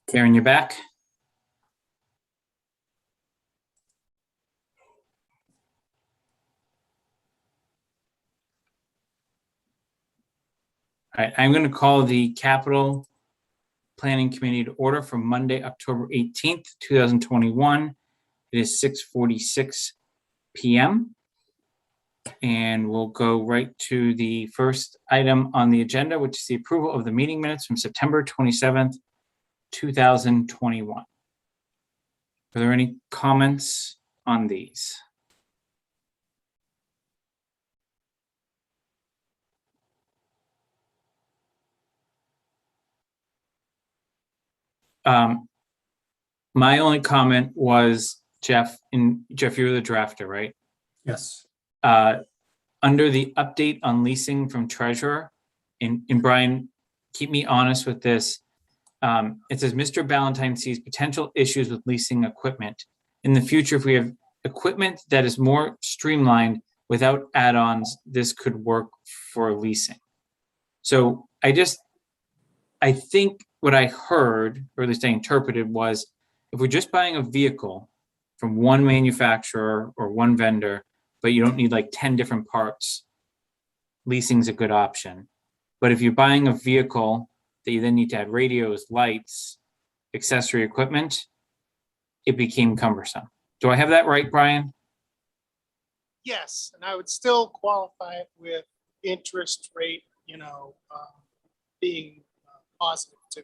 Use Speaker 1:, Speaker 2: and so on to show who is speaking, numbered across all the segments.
Speaker 1: Karen, you're back. All right, I'm going to call the Capital Planning Committee to order for Monday, October 18th, 2021. It is 6:46 p.m. And we'll go right to the first item on the agenda, which is the approval of the meeting minutes from September 27th, 2021. Are there any comments on these? My only comment was, Jeff, you're the drafter, right?
Speaker 2: Yes.
Speaker 1: Under the update on leasing from treasurer, and Brian, keep me honest with this. It says Mr. Ballantyne sees potential issues with leasing equipment. In the future, if we have equipment that is more streamlined without add-ons, this could work for leasing. So I think what I heard, or at least I interpreted, was if we're just buying a vehicle from one manufacturer or one vendor, but you don't need like 10 different parts, leasing's a good option. But if you're buying a vehicle that you then need to add radios, lights, accessory equipment, it became cumbersome. Do I have that right, Brian?
Speaker 3: Yes, and I would still qualify it with interest rate, being positive too.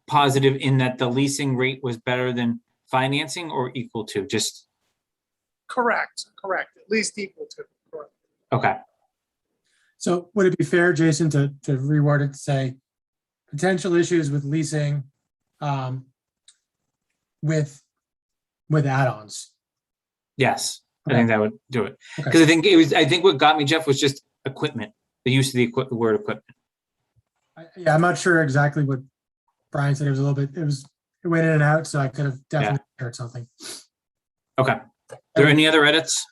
Speaker 1: Positive in that the leasing rate was better than financing, or equal to? Just
Speaker 3: Correct. At least equal to. Correct.
Speaker 1: okay.
Speaker 2: So would it be fair, Jason, to reword it to say potential issues with leasing with add-ons?
Speaker 1: Yes,
Speaker 2: Okay.
Speaker 1: I think that would do it.
Speaker 2: Okay.
Speaker 1: Because I think what got me, Jeff, was just equipment. The use of the word equipment.
Speaker 2: Yeah, I'm not sure exactly what Brian said. It went in and out, so I could have definitely heard something.
Speaker 1: Okay. Are there any other edits?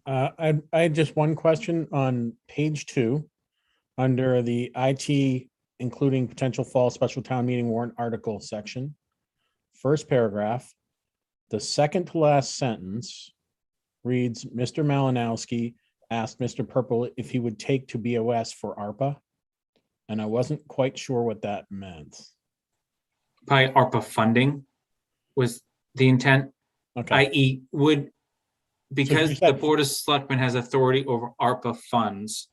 Speaker 4: I had just one question on page 2 under the IT, including potential fall special town meeting warrant article section. First paragraph, the second to last sentence reads, Mr. Malinowski asked Mr. Purple if he would take to BOS for ARPA. And I wasn't quite sure what that meant.
Speaker 1: Probably ARPA funding was the intent,
Speaker 4: Okay.
Speaker 1: i.e. because the Board of Selectmen has authority over ARPA funds.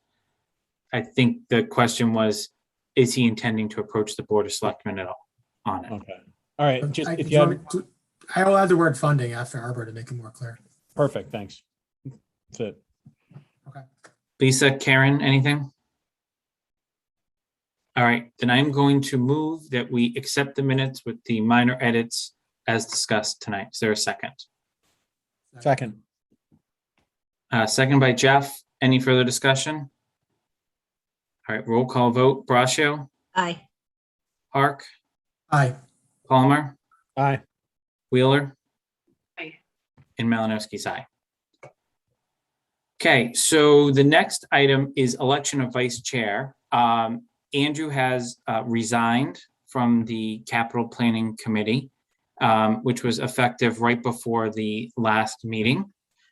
Speaker 1: I think the question was, is he intending to approach the Board of Selectmen at all on it?
Speaker 4: Okay. All right. Just if you had,
Speaker 2: I'll add the word funding after ARPA to make it more clear.
Speaker 4: perfect. Thanks. That's it.
Speaker 2: Okay.
Speaker 1: Lisa, Karen, anything? All right, then I'm going to move that we accept the minutes with the minor edits as discussed tonight. Is there a second?
Speaker 4: Second.
Speaker 1: Second by Jeff. Any further discussion? All right, roll call vote. Braccio,
Speaker 5: Aye.
Speaker 1: Park,
Speaker 2: Aye.
Speaker 1: Palmer,
Speaker 4: Aye.
Speaker 1: Wheeler,
Speaker 5: Aye.
Speaker 1: and Malinowski's aye. Okay, so the next item is election of vice chair. Andrew has resigned from the Capital Planning Committee, which was effective right before the last meeting.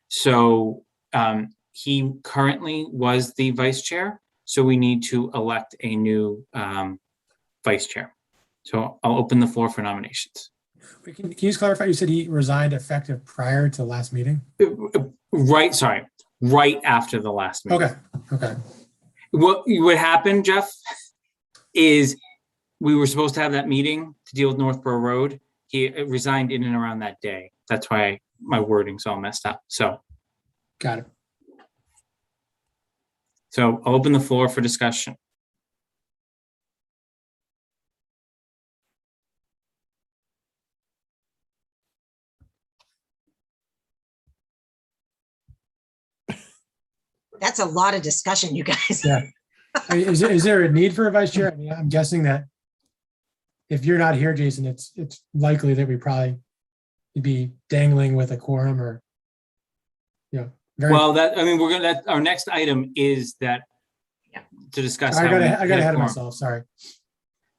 Speaker 1: So he currently was the vice chair, so we need to elect a new vice chair. So I'll open the floor for nominations.
Speaker 2: Can you just clarify? You said he resigned effective prior to last meeting?
Speaker 1: Right after the last meeting.
Speaker 2: Okay.
Speaker 1: What happened, Jeff, is we were supposed to have that meeting to deal with Northborough Road. He resigned in and around that day. That's why my wording's all messed up. So
Speaker 2: Got it.
Speaker 1: I'll open the floor for discussion.
Speaker 5: That's a lot of discussion, you guys.
Speaker 2: Yeah. Is there a need for a vice chair? I mean, I'm guessing that if you're not here, Jason, it's likely that we probably be dangling with a quorum or,
Speaker 1: Well, our next item is that to discuss.
Speaker 2: I
Speaker 1: how
Speaker 2: got
Speaker 1: we
Speaker 2: I got
Speaker 1: hit a
Speaker 2: ahead of
Speaker 1: quorum.
Speaker 2: myself. Sorry.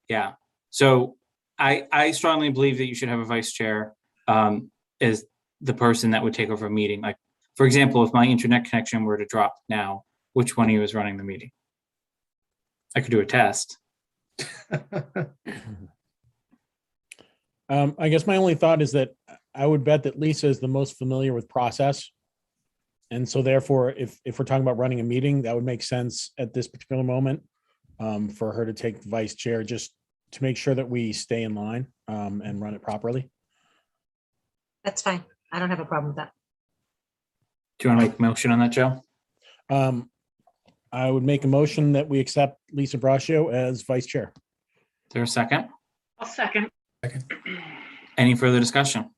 Speaker 1: Yeah. So I strongly believe that you should have a vice chair as the person that would take over a meeting. Like, for example, if my internet connection were to drop now, which one of you is running the meeting? I could do a test.
Speaker 4: I guess my only thought is that I would bet that Lisa is the most familiar with process. And so therefore, if we're talking about running a meeting, that would make sense at this particular moment for her to take the vice chair, just to make sure that we stay in line and run it properly.
Speaker 5: That's fine. I don't have a problem with that.
Speaker 1: Do you want to make a motion on that, Joe?
Speaker 4: I would make a motion that we accept Lisa Braccio as vice chair.
Speaker 1: Is there a second?
Speaker 6: I'll second.
Speaker 1: Any further discussion?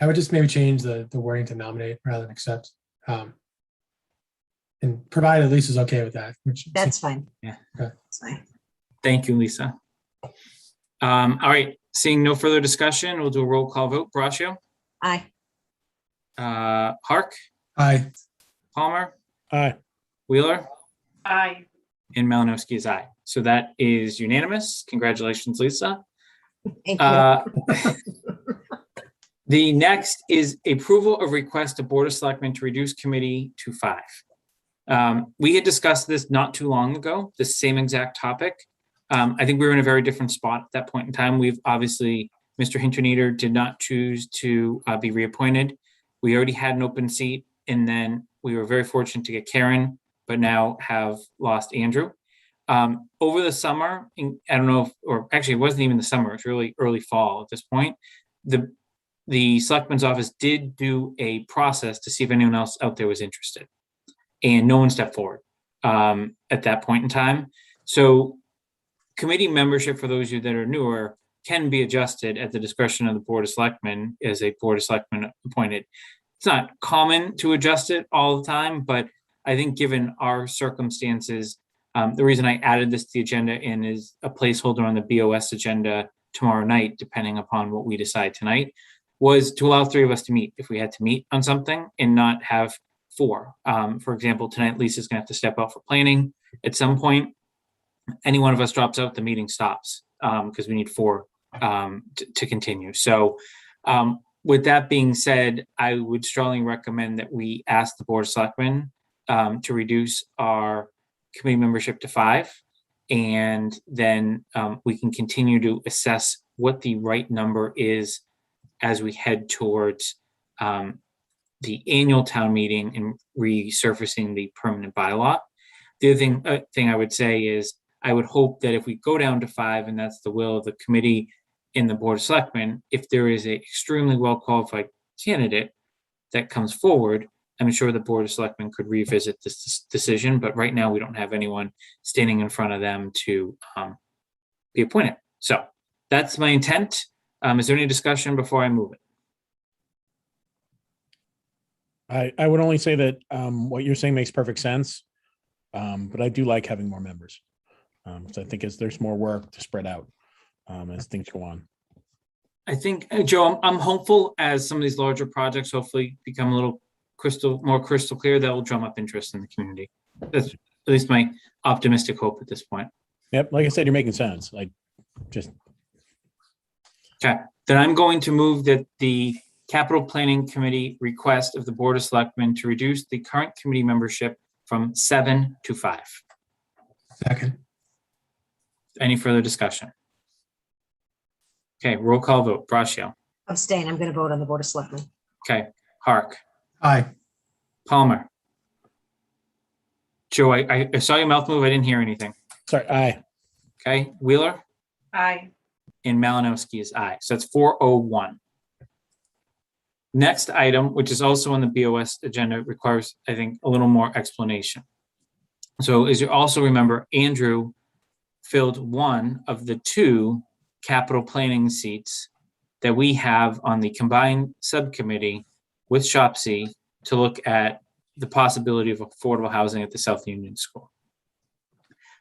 Speaker 2: I would just maybe change the wording to nominate rather than accept. And provided Lisa's okay with that, which
Speaker 5: That's fine.
Speaker 1: Yeah.
Speaker 2: Okay.
Speaker 5: That's fine.
Speaker 1: Thank you, Lisa. All right, seeing no further discussion, we'll do a roll call vote. Braccio,
Speaker 5: Aye.
Speaker 1: Hark,
Speaker 2: Aye.
Speaker 1: Palmer,
Speaker 4: Aye.
Speaker 1: Wheeler,
Speaker 6: Aye.
Speaker 1: and Malinowski is aye. So that is unanimous. Congratulations, Lisa.
Speaker 5: Thank you.
Speaker 1: The next is approval of request to Board of Selectmen to reduce committee to 5. We had discussed this not too long ago, the same exact topic. I think we were in a very different spot at that point in time. We've obviously, Mr. Hinterneeder did not choose to be reappointed. We already had an open seat, and then we were very fortunate to get Karen, but now have lost Andrew. Over the summer, I don't know if, or actually it wasn't even the summer, it's really early fall at this point. The Selectman's office did do a process to see if anyone else out there was interested, and no one stepped forward at that point in time. So committee membership, for those of you that are newer, can be adjusted at the discretion of the Board of Selectmen as a Board of Selectmen appointed. It's not common to adjust it all the time, but I think given our circumstances, the reason I added this to the agenda and is a placeholder on the BOS agenda tomorrow night, depending upon what we decide tonight, was to allow 3 of us to meet if we had to meet on something and not have 4. For example, tonight Lisa's gonna have to step out for planning at some point. Any one of us drops out, the meeting stops because we need 4 to continue. So with that being said, I would strongly recommend that we ask the Board of Selectmen to reduce our committee membership to 5, and then we can continue to assess what the right number is as we head towards the annual town meeting and resurfacing the permanent bylaw. The other thing I would say is I would hope that if we go down to 5, and that's the will of the committee in the Board of Selectmen, if there is an extremely well-qualified candidate that comes forward, I'm sure the Board of Selectmen could revisit this decision, but right now we don't have anyone standing in front of them to be appointed. So that's my intent. Is there any discussion before I move it?
Speaker 4: I would only say that what you're saying makes perfect sense, but I do like having more members. So I think as there's more work to spread out as things go on.
Speaker 1: I think, Joe, I'm hopeful as some of these larger projects hopefully become a little more crystal clear, that will drum up interest in the community. That's at least my optimistic hope at this point.
Speaker 4: Yep, like I said, you're making sense. Like just
Speaker 1: Okay, then I'm going to move that the Capital Planning Committee request of the Board of Selectmen to reduce the current committee membership from 7 to 5.
Speaker 2: Second.
Speaker 1: Any further discussion? Okay, roll call vote. Braccio.
Speaker 5: Abstain. I'm going to vote on the Board of Selectmen.
Speaker 1: Okay, Hark.
Speaker 2: Aye.
Speaker 1: Palmer. Joe, I saw your mouth move. I didn't hear anything.
Speaker 4: sorry. Aye.
Speaker 1: Okay, Wheeler
Speaker 6: Aye.
Speaker 1: and Malinowski is aye. So it's 401. Next item, which is also on the BOS agenda, requires, I think, a little more explanation. So as you also remember, Andrew filled one of the 2 capital planning seats that we have on the combined subcommittee with Shopsy to look at the possibility of affordable housing at the South Union School.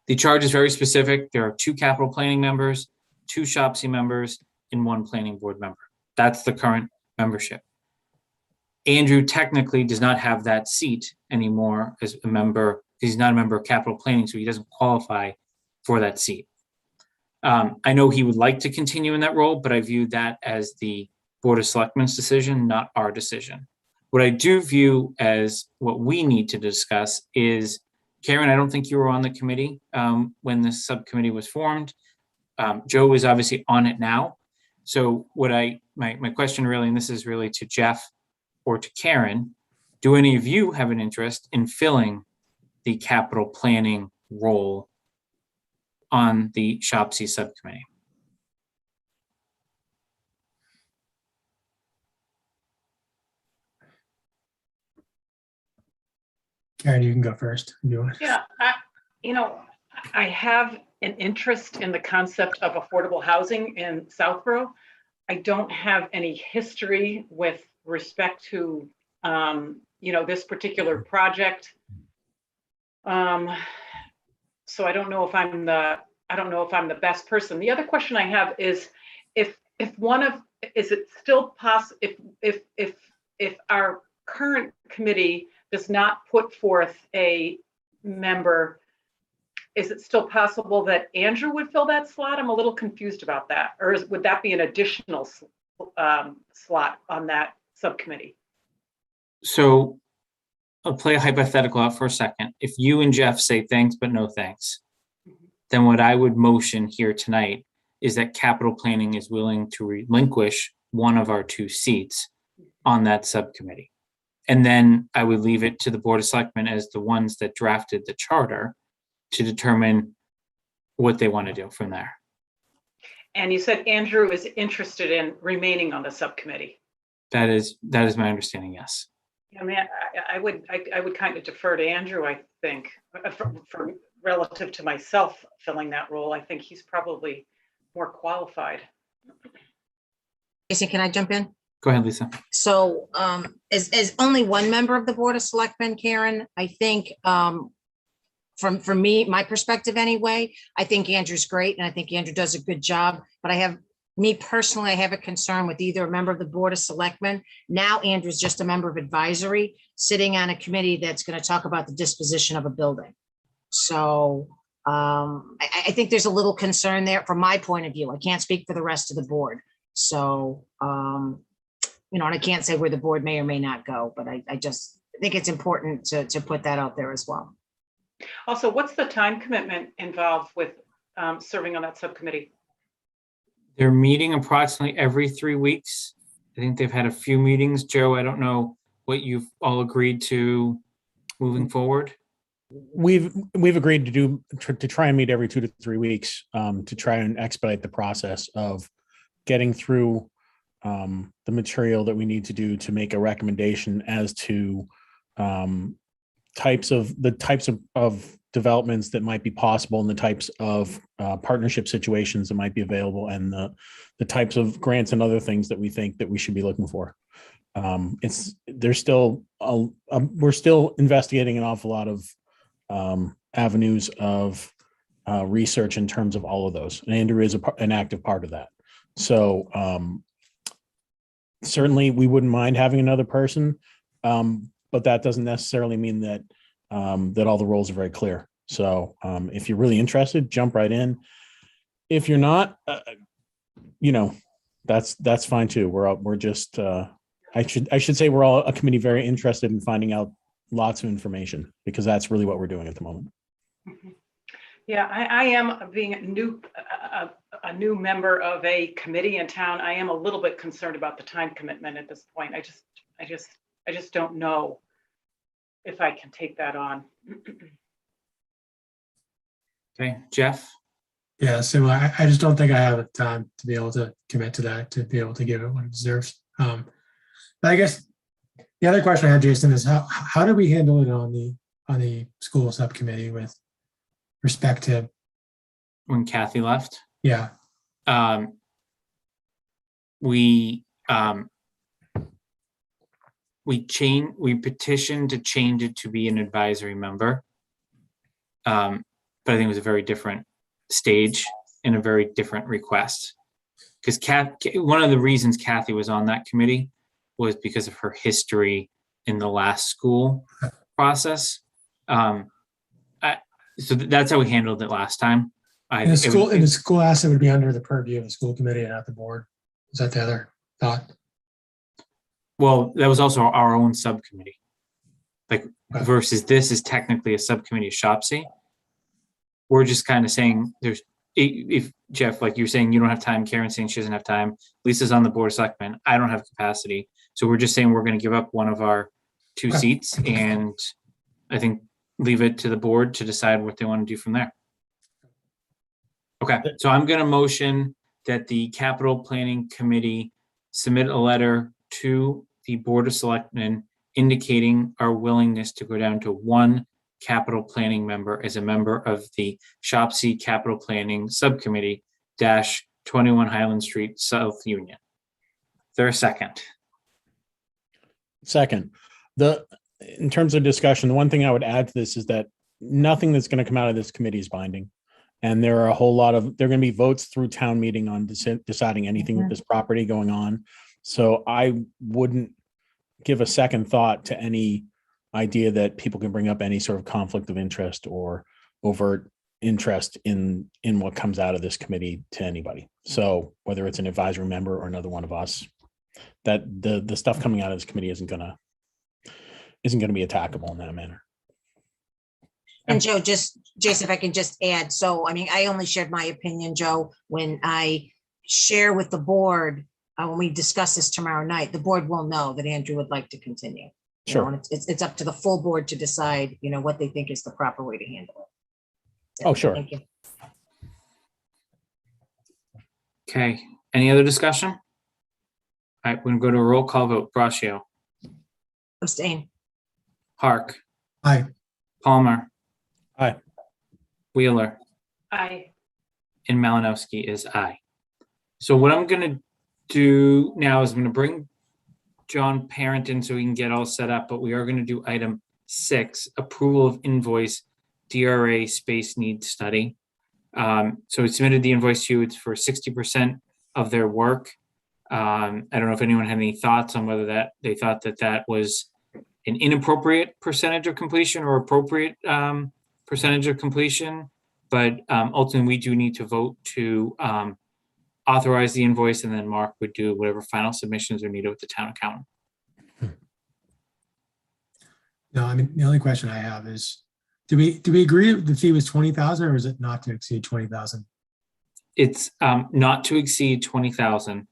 Speaker 1: The charge is very specific. There are 2 capital planning members, 2 Shopsy members, and 1 planning board member. That's the current membership. Andrew technically does not have that seat anymore as a member He's not a member of capital planning, so he doesn't qualify for that seat. I know he would like to continue in that role, but I view that as the Board of Selectmen's decision, not our decision. What I do view as what we need to discuss is, Karen, I don't think you were on the committee when this subcommittee was formed. Joe is obviously on it now. So my question really, and this is really to Jeff or to Karen, do any of you have an interest in filling the capital planning role on the SHOPC subcommittee?
Speaker 2: Karen, you can go first if you want.
Speaker 6: Yeah, I have an interest in the concept of affordable housing in Southborough. I don't have any history with respect to, this particular project. So I don't know if I'm the best person. The other question I have is is it still possible if our current committee does not put forth a member, is it still possible that Andrew would fill that slot? I'm a little confused about that. Or would that be an additional slot on that subcommittee?
Speaker 1: So I'll play a hypothetical out for a second. If you and Jeff say thanks, but no thanks, then what I would motion here tonight is that capital planning is willing to relinquish one of our 2 seats on that subcommittee. And then I would leave it to the Board of Selectmen as the ones that drafted the charter to determine what they want to do from there.
Speaker 6: And you said Andrew is interested in remaining on the subcommittee.
Speaker 1: That is my understanding, yes.
Speaker 6: I mean, I would kind of defer to Andrew, I think, for relative to myself filling that role. I think he's probably more qualified.
Speaker 5: Jason, can I jump in?
Speaker 1: Go ahead, Lisa.
Speaker 5: So as only one member of the Board of Selectmen, Karen, I think from me, my perspective anyway, I think Andrew's great and I think Andrew does a good job. But I have a concern with either a member of the Board of Selectmen. Now Andrew's just a member of advisory sitting on a committee that's going to talk about the disposition of a building. So I think there's a little concern there from my point of view. I can't speak for the rest of the board. So, and I can't say where the board may or may not go, but I just think it's important to put that out there as well.
Speaker 6: Also, what's the time commitment involved with serving on that subcommittee?
Speaker 1: They're meeting approximately every 3 weeks. I think they've had a few meetings. Joe, I don't know what you've all agreed to moving forward.
Speaker 4: We've agreed to try and meet every 2 to 3 weeks to try and expedite the process of getting through the material that we need to do to make a recommendation as to types of developments that might be possible and the types of partnership situations that might be available and the types of grants and other things that we think that we should be looking for. We're still investigating an awful lot of avenues of research in terms of all of those. And Andrew is an active part of that. So certainly we wouldn't mind having another person, but that doesn't necessarily mean that that all the roles are very clear. So if you're really interested, jump right in. If you're not, that's fine too. We're just I should say we're all a committee very interested in finding out lots of information because that's really what we're doing at the moment.
Speaker 6: Yeah, I am being a new member of a committee in town. I am a little bit concerned about the time commitment at this point. I just don't know if I can take that on.
Speaker 1: Okay, Jeff?
Speaker 2: Yeah, so I just don't think I have the time to be able to commit to that, to be able to give it what it deserves. But I guess the other question I had, Jason, is how do we handle it on the school subcommittee with respect to
Speaker 1: When Kathy left?
Speaker 2: Yeah.
Speaker 1: We petitioned to change it to be an advisory member. But I think it was a very different stage and a very different request. Because one of the reasons Kathy was on that committee was because of her history in the last school process. So that's how we handled it last time.
Speaker 2: And the school asset would be under the purview of the school committee and not the board. Is that the other thought?
Speaker 1: Well, that was also our own subcommittee. Like
Speaker 2: Okay.
Speaker 1: versus this is technically a subcommittee of SHOPC. We're just kind of saying if Jeff, like you're saying, you don't have time, Karen's saying she doesn't have time, Lisa's on the board of selectmen, I don't have capacity. So we're just saying we're going to give up one of our 2
Speaker 2: Okay.
Speaker 1: seats and I think leave it to the board to decide what they want to do from there. Okay, so I'm going to motion that the capital planning committee submit a letter to the board of selectmen indicating our willingness to go down to 1 capital planning member as a member of the SHOPC capital planning subcommittee -21 Highland Street, South Union. Is there a second?
Speaker 4: Second, in terms of discussion, the one thing I would add to this is that nothing that's going to come out of this committee is binding. And there are there are going to be votes through town meeting on deciding anything with this property going on. So I wouldn't give a second thought to any idea that people can bring up any sort of conflict of interest or overt interest in what comes out of this committee to anybody. So whether it's an advisory member or another one of us, that the stuff coming out of this committee isn't going to be attackable in that manner.
Speaker 5: And Joe, Jason, if I can just add, so, I mean, I only shared my opinion, Joe, when I share with the board, when we discuss this tomorrow night, the board will know that Andrew would like to continue. You know,
Speaker 4: Sure.
Speaker 5: and it's up to the full board to decide, what they think is the proper way to handle it.
Speaker 4: Oh, sure.
Speaker 5: Thank you.
Speaker 1: Okay, any other discussion? All right, we're going to go to a roll call vote. Braccio,
Speaker 5: Abstain.
Speaker 1: Hark,
Speaker 2: Aye.
Speaker 1: Palmer,
Speaker 4: Aye.
Speaker 1: Wheeler,
Speaker 6: I,
Speaker 1: and Malinowski is aye. So what I'm going to do now is I'm going to bring John Parent in so we can get all set up, but we are going to do item 6, approval of invoice DRA space needs study. So we submitted the invoice to you. It's for 60% of their work. I don't know if anyone had any thoughts on whether they thought that was an inappropriate percentage of completion or appropriate percentage of completion. But ultimately, we do need to vote to authorize the invoice, and then Mark would do whatever final submissions are needed with the town accountant.
Speaker 2: No, I mean, the only question I have is, do we agree the fee was 20,000 or is it not to exceed 20,000?
Speaker 1: It's not to exceed 20,000.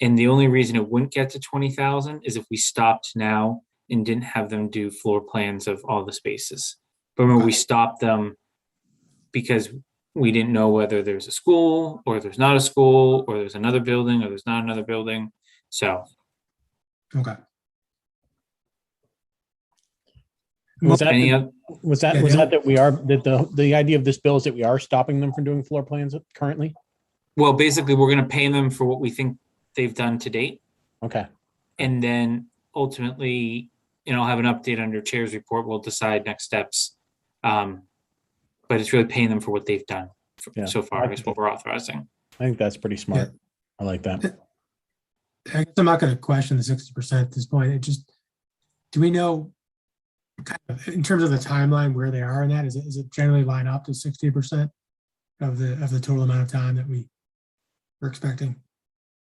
Speaker 1: And the only reason it wouldn't get to 20,000 is if we stopped now and didn't have them do floor plans of all the spaces. But remember, we stopped them because we didn't know whether there's a school or there's not a school or there's another building or there's not another building. So.
Speaker 2: Okay.
Speaker 4: Was that
Speaker 1: Any
Speaker 4: the-
Speaker 1: other?
Speaker 4: was that
Speaker 2: Yeah,
Speaker 4: was
Speaker 2: the-
Speaker 4: that we are that the idea of this bill is that we are stopping them from doing floor plans currently?
Speaker 1: Well, basically, we're going to pay them for what we think they've done to date.
Speaker 4: Okay.
Speaker 1: And then ultimately, I'll have an update on your chair's report. We'll decide next steps. But it's really paying them for what they've done
Speaker 4: Yeah.
Speaker 1: so far is what we're authorizing.
Speaker 4: I think that's pretty smart. I like that.
Speaker 2: I guess I'm not going to question the 60% at this point. Do we know kind of in terms of the timeline where they are in that? Is it generally line up to 60% of the total amount of time that we were expecting?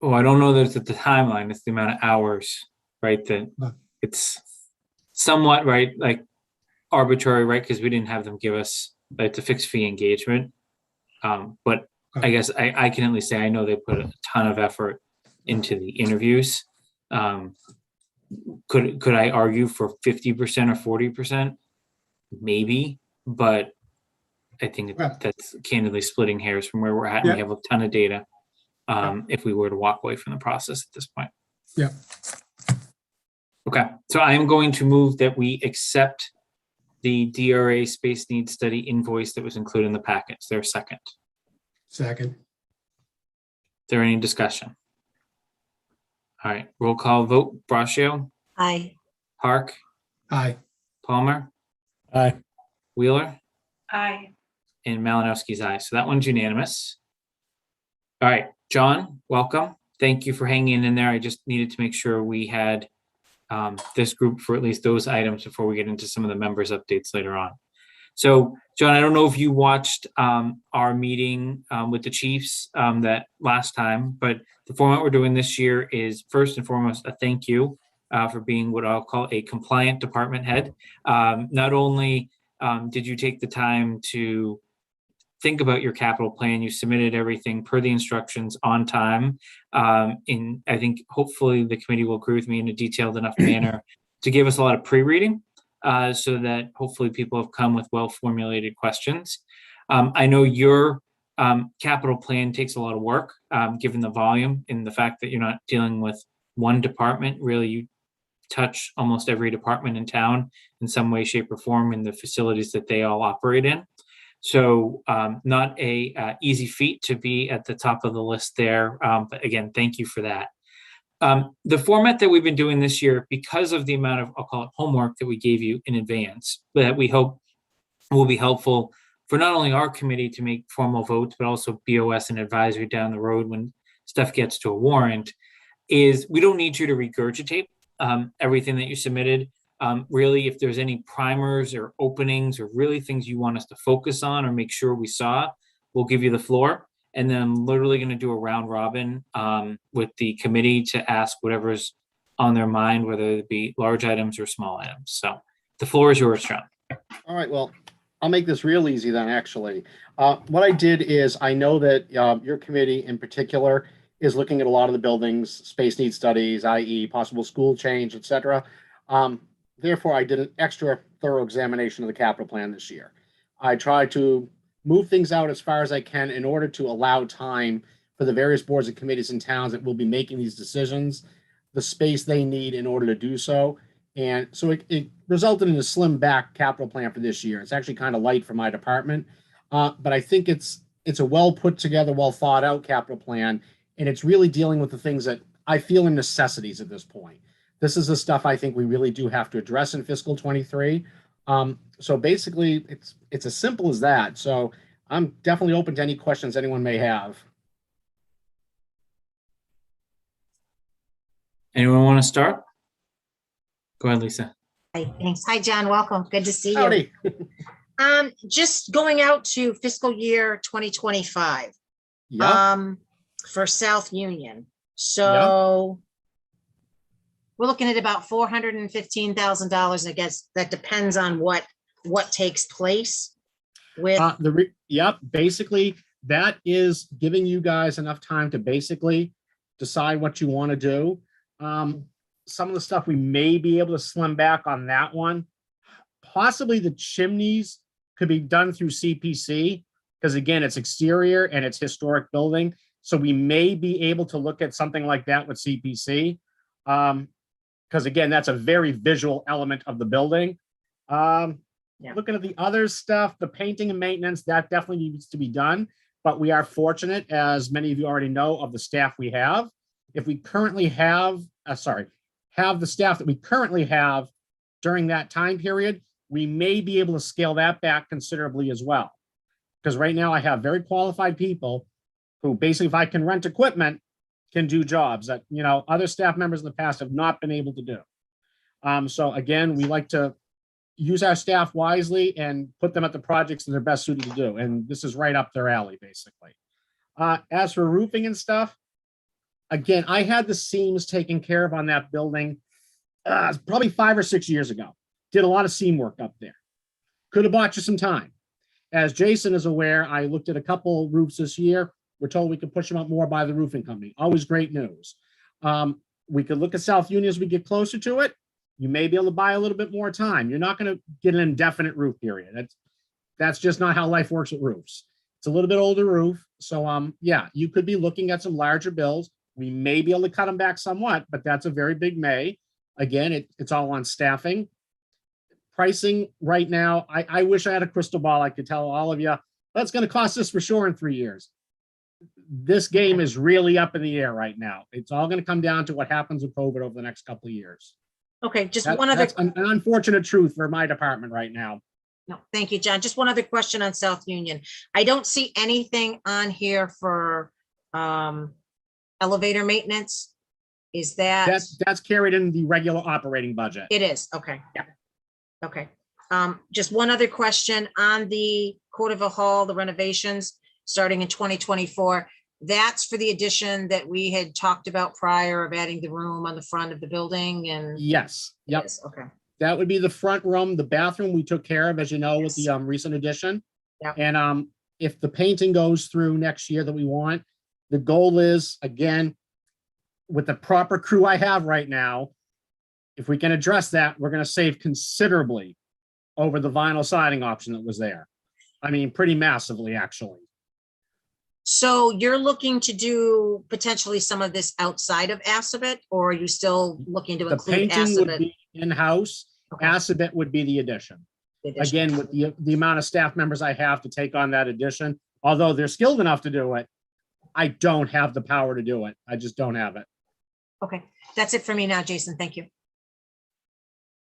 Speaker 1: Oh, I don't know that it's at the timeline. It's the amount of hours, right? That it's somewhat right, like arbitrary, right? Because we didn't have them give us like the fixed fee engagement. But I guess I can at least say I know they put a ton of effort into the interviews. Could I argue for 50% or 40%? Maybe, but I think that's candidly splitting hairs from where we're at. And we have a ton of data. If we were to walk away from the process at this point.
Speaker 2: Yeah.
Speaker 1: Okay, so I am going to move that we accept the DRA space needs study invoice that was included in the packet. Is there a second?
Speaker 2: Second.
Speaker 1: Is there any discussion? All right, roll call vote. Braccio,
Speaker 5: Aye.
Speaker 1: Hark,
Speaker 2: Aye.
Speaker 1: Palmer,
Speaker 4: Aye.
Speaker 1: Wheeler,
Speaker 6: I,
Speaker 1: and Malinowski's aye. So that one's unanimous. All right, John, welcome. Thank you for hanging in there. I just needed to make sure we had this group for at least those items before we get into some of the members' updates later on. So, John, I don't know if you watched our meeting with the chiefs that last time, but the format we're doing this year is first and foremost a thank you for being what I'll call a compliant department head. Not only did you take the time to think about your capital plan, you submitted everything per the instructions on time. I think hopefully the committee will agree with me in a detailed enough manner to give us a lot of pre-reading so that hopefully people have come with well-formulated questions. I know your capital plan takes a lot of work given the volume and the fact that you're not dealing with one department. Really, you touch almost every department in town in some way, shape, or form in the facilities that they all operate in. So not a easy feat to be at the top of the list there. But again, thank you for that. The format that we've been doing this year, because of the amount of, I'll call it homework that we gave you in advance, that we hope will be helpful for not only our committee to make formal votes, but also BOS and advisory down the road when stuff gets to a warrant, is we don't need you to regurgitate everything that you submitted. Really, if there's any primers or openings or really things you want us to focus on or make sure we saw, we'll give you the floor. And then I'm literally going to do a round robin with the committee to ask whatever's on their mind, whether it be large items or small items. So the floor is yours, John.
Speaker 7: All right, well, I'll make this real easy then, actually. What I did is I know that your committee in particular is looking at a lot of the buildings, space needs studies, i.e. possible school change, et cetera. Therefore, I did an extra thorough examination of the capital plan this year. I tried to move things out as far as I can in order to allow time for the various boards and committees in towns that will be making these decisions, the space they need in order to do so. And so it resulted in a slim back capital plan for this year. It's actually kind of light for my department, but I think it's a well put together, well thought out capital plan. And it's really dealing with the things that I feel are necessities at this point. This is the stuff I think we really do have to address in fiscal 23. So basically, it's as simple as that. So I'm definitely open to any questions anyone may have.
Speaker 1: Anyone want to start? Go ahead, Lisa.
Speaker 5: Hi, thanks. Hi, John. Welcome. Good to see you.
Speaker 7: Howdy.
Speaker 5: Just going out to fiscal year 2025.
Speaker 7: Yeah.
Speaker 5: For South Union. So we're looking at about $415,000. I guess that depends on what takes place with.
Speaker 7: Basically, that is giving you guys enough time to basically decide what you want to do. Some of the stuff we may be able to slim back on that one. Possibly the chimneys could be done through CPC because again, it's exterior and it's historic building. So we may be able to look at something like that with CPC. Because again, that's a very visual element of the building. Looking at the other stuff, the painting and maintenance, that definitely needs to be done. But we are fortunate, as many of you already know, of the staff we have. If we currently have the staff that we currently have during that time period, we may be able to scale that back considerably as well. Because right now I have very qualified people who basically, if I can rent equipment, can do jobs that, other staff members in the past have not been able to do. So again, we like to use our staff wisely and put them at the projects that they're best suited to do. And this is right up their alley, basically. As for roofing and stuff, again, I had the seams taken care of on that building probably 5 or 6 years ago. Did a lot of seam work up there. Could have bought you some time. As Jason is aware, I looked at a couple roofs this year. We're told we could push them up more by the roofing company. Always great news. We could look at South Union as we get closer to it. You may be able to buy a little bit more time. You're not going to get an indefinite roof period. That's just not how life works with roofs. It's a little bit older roof. So you could be looking at some larger bills. We may be able to cut them back somewhat, but that's a very big may. Again, it's all on staffing. Pricing right now, I wish I had a crystal ball. I could tell all of you, that's going to cost us for sure in 3 years. This game is really up in the air right now. It's all going to come down to what happens with COVID over the next couple of years.
Speaker 5: Okay, just one other.
Speaker 7: That's an unfortunate truth for my department right now.
Speaker 5: No, thank you, John. Just one other question on South Union. I don't see anything on here for elevator maintenance. Is that?
Speaker 7: That's carried in the regular operating budget.
Speaker 5: It is. Okay.
Speaker 7: Yeah.
Speaker 5: Okay. Just one other question on the Corderville Hall, the renovations starting in 2024. That's for the addition that we had talked about prior of adding the room on the front of the building and.
Speaker 7: Yes, yep.
Speaker 5: Yes, okay.
Speaker 7: That would be the front room. The bathroom we took care of, as you know, with the
Speaker 5: Yes.
Speaker 7: recent addition.
Speaker 5: Yep.
Speaker 7: And if the painting goes through next year that we want, the goal is, again, with the proper crew I have right now, if we can address that, we're gonna save considerably over the vinyl siding option that was there. I mean, pretty massively, actually.
Speaker 5: So you're looking to do potentially some of this outside of Assabet, or are you still looking to
Speaker 7: The
Speaker 5: include
Speaker 7: painting would
Speaker 5: Assabet?
Speaker 7: be in-house.
Speaker 5: Okay.
Speaker 7: Assabet would be the addition. Again, with the amount of staff members I have to take on that addition, although they're skilled enough to do it, I don't have the power to do it. I just don't have it.
Speaker 5: Okay, that's it for me now, Jason. Thank you.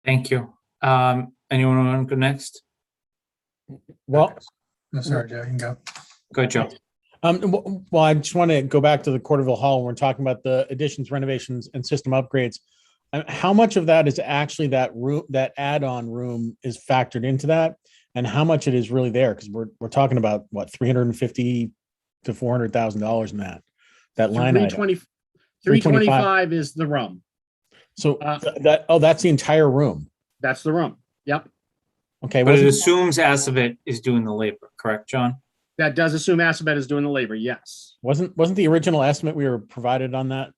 Speaker 1: Thank you. Anyone want to go next?
Speaker 4: Well,
Speaker 2: No, sorry, Joe, you can go.
Speaker 1: Go ahead, Joe.
Speaker 4: Well, I just want to go back to the Corderville Hall. When we're talking about the additions, renovations, and system upgrades. How much of that is actually that room, that add-on room is factored into that, and how much it is really there? Because we're talking about what, $350,000 to $400,000 in that line item.
Speaker 7: 325 is the room.
Speaker 4: So that's the entire room.
Speaker 7: That's the room. Yep.
Speaker 4: Okay,
Speaker 1: But it
Speaker 4: wasn't-
Speaker 1: assumes Assabet is doing the labor, correct, John?
Speaker 7: That does assume Assabet is doing the labor. Yes.
Speaker 4: wasn't the original estimate we were provided on that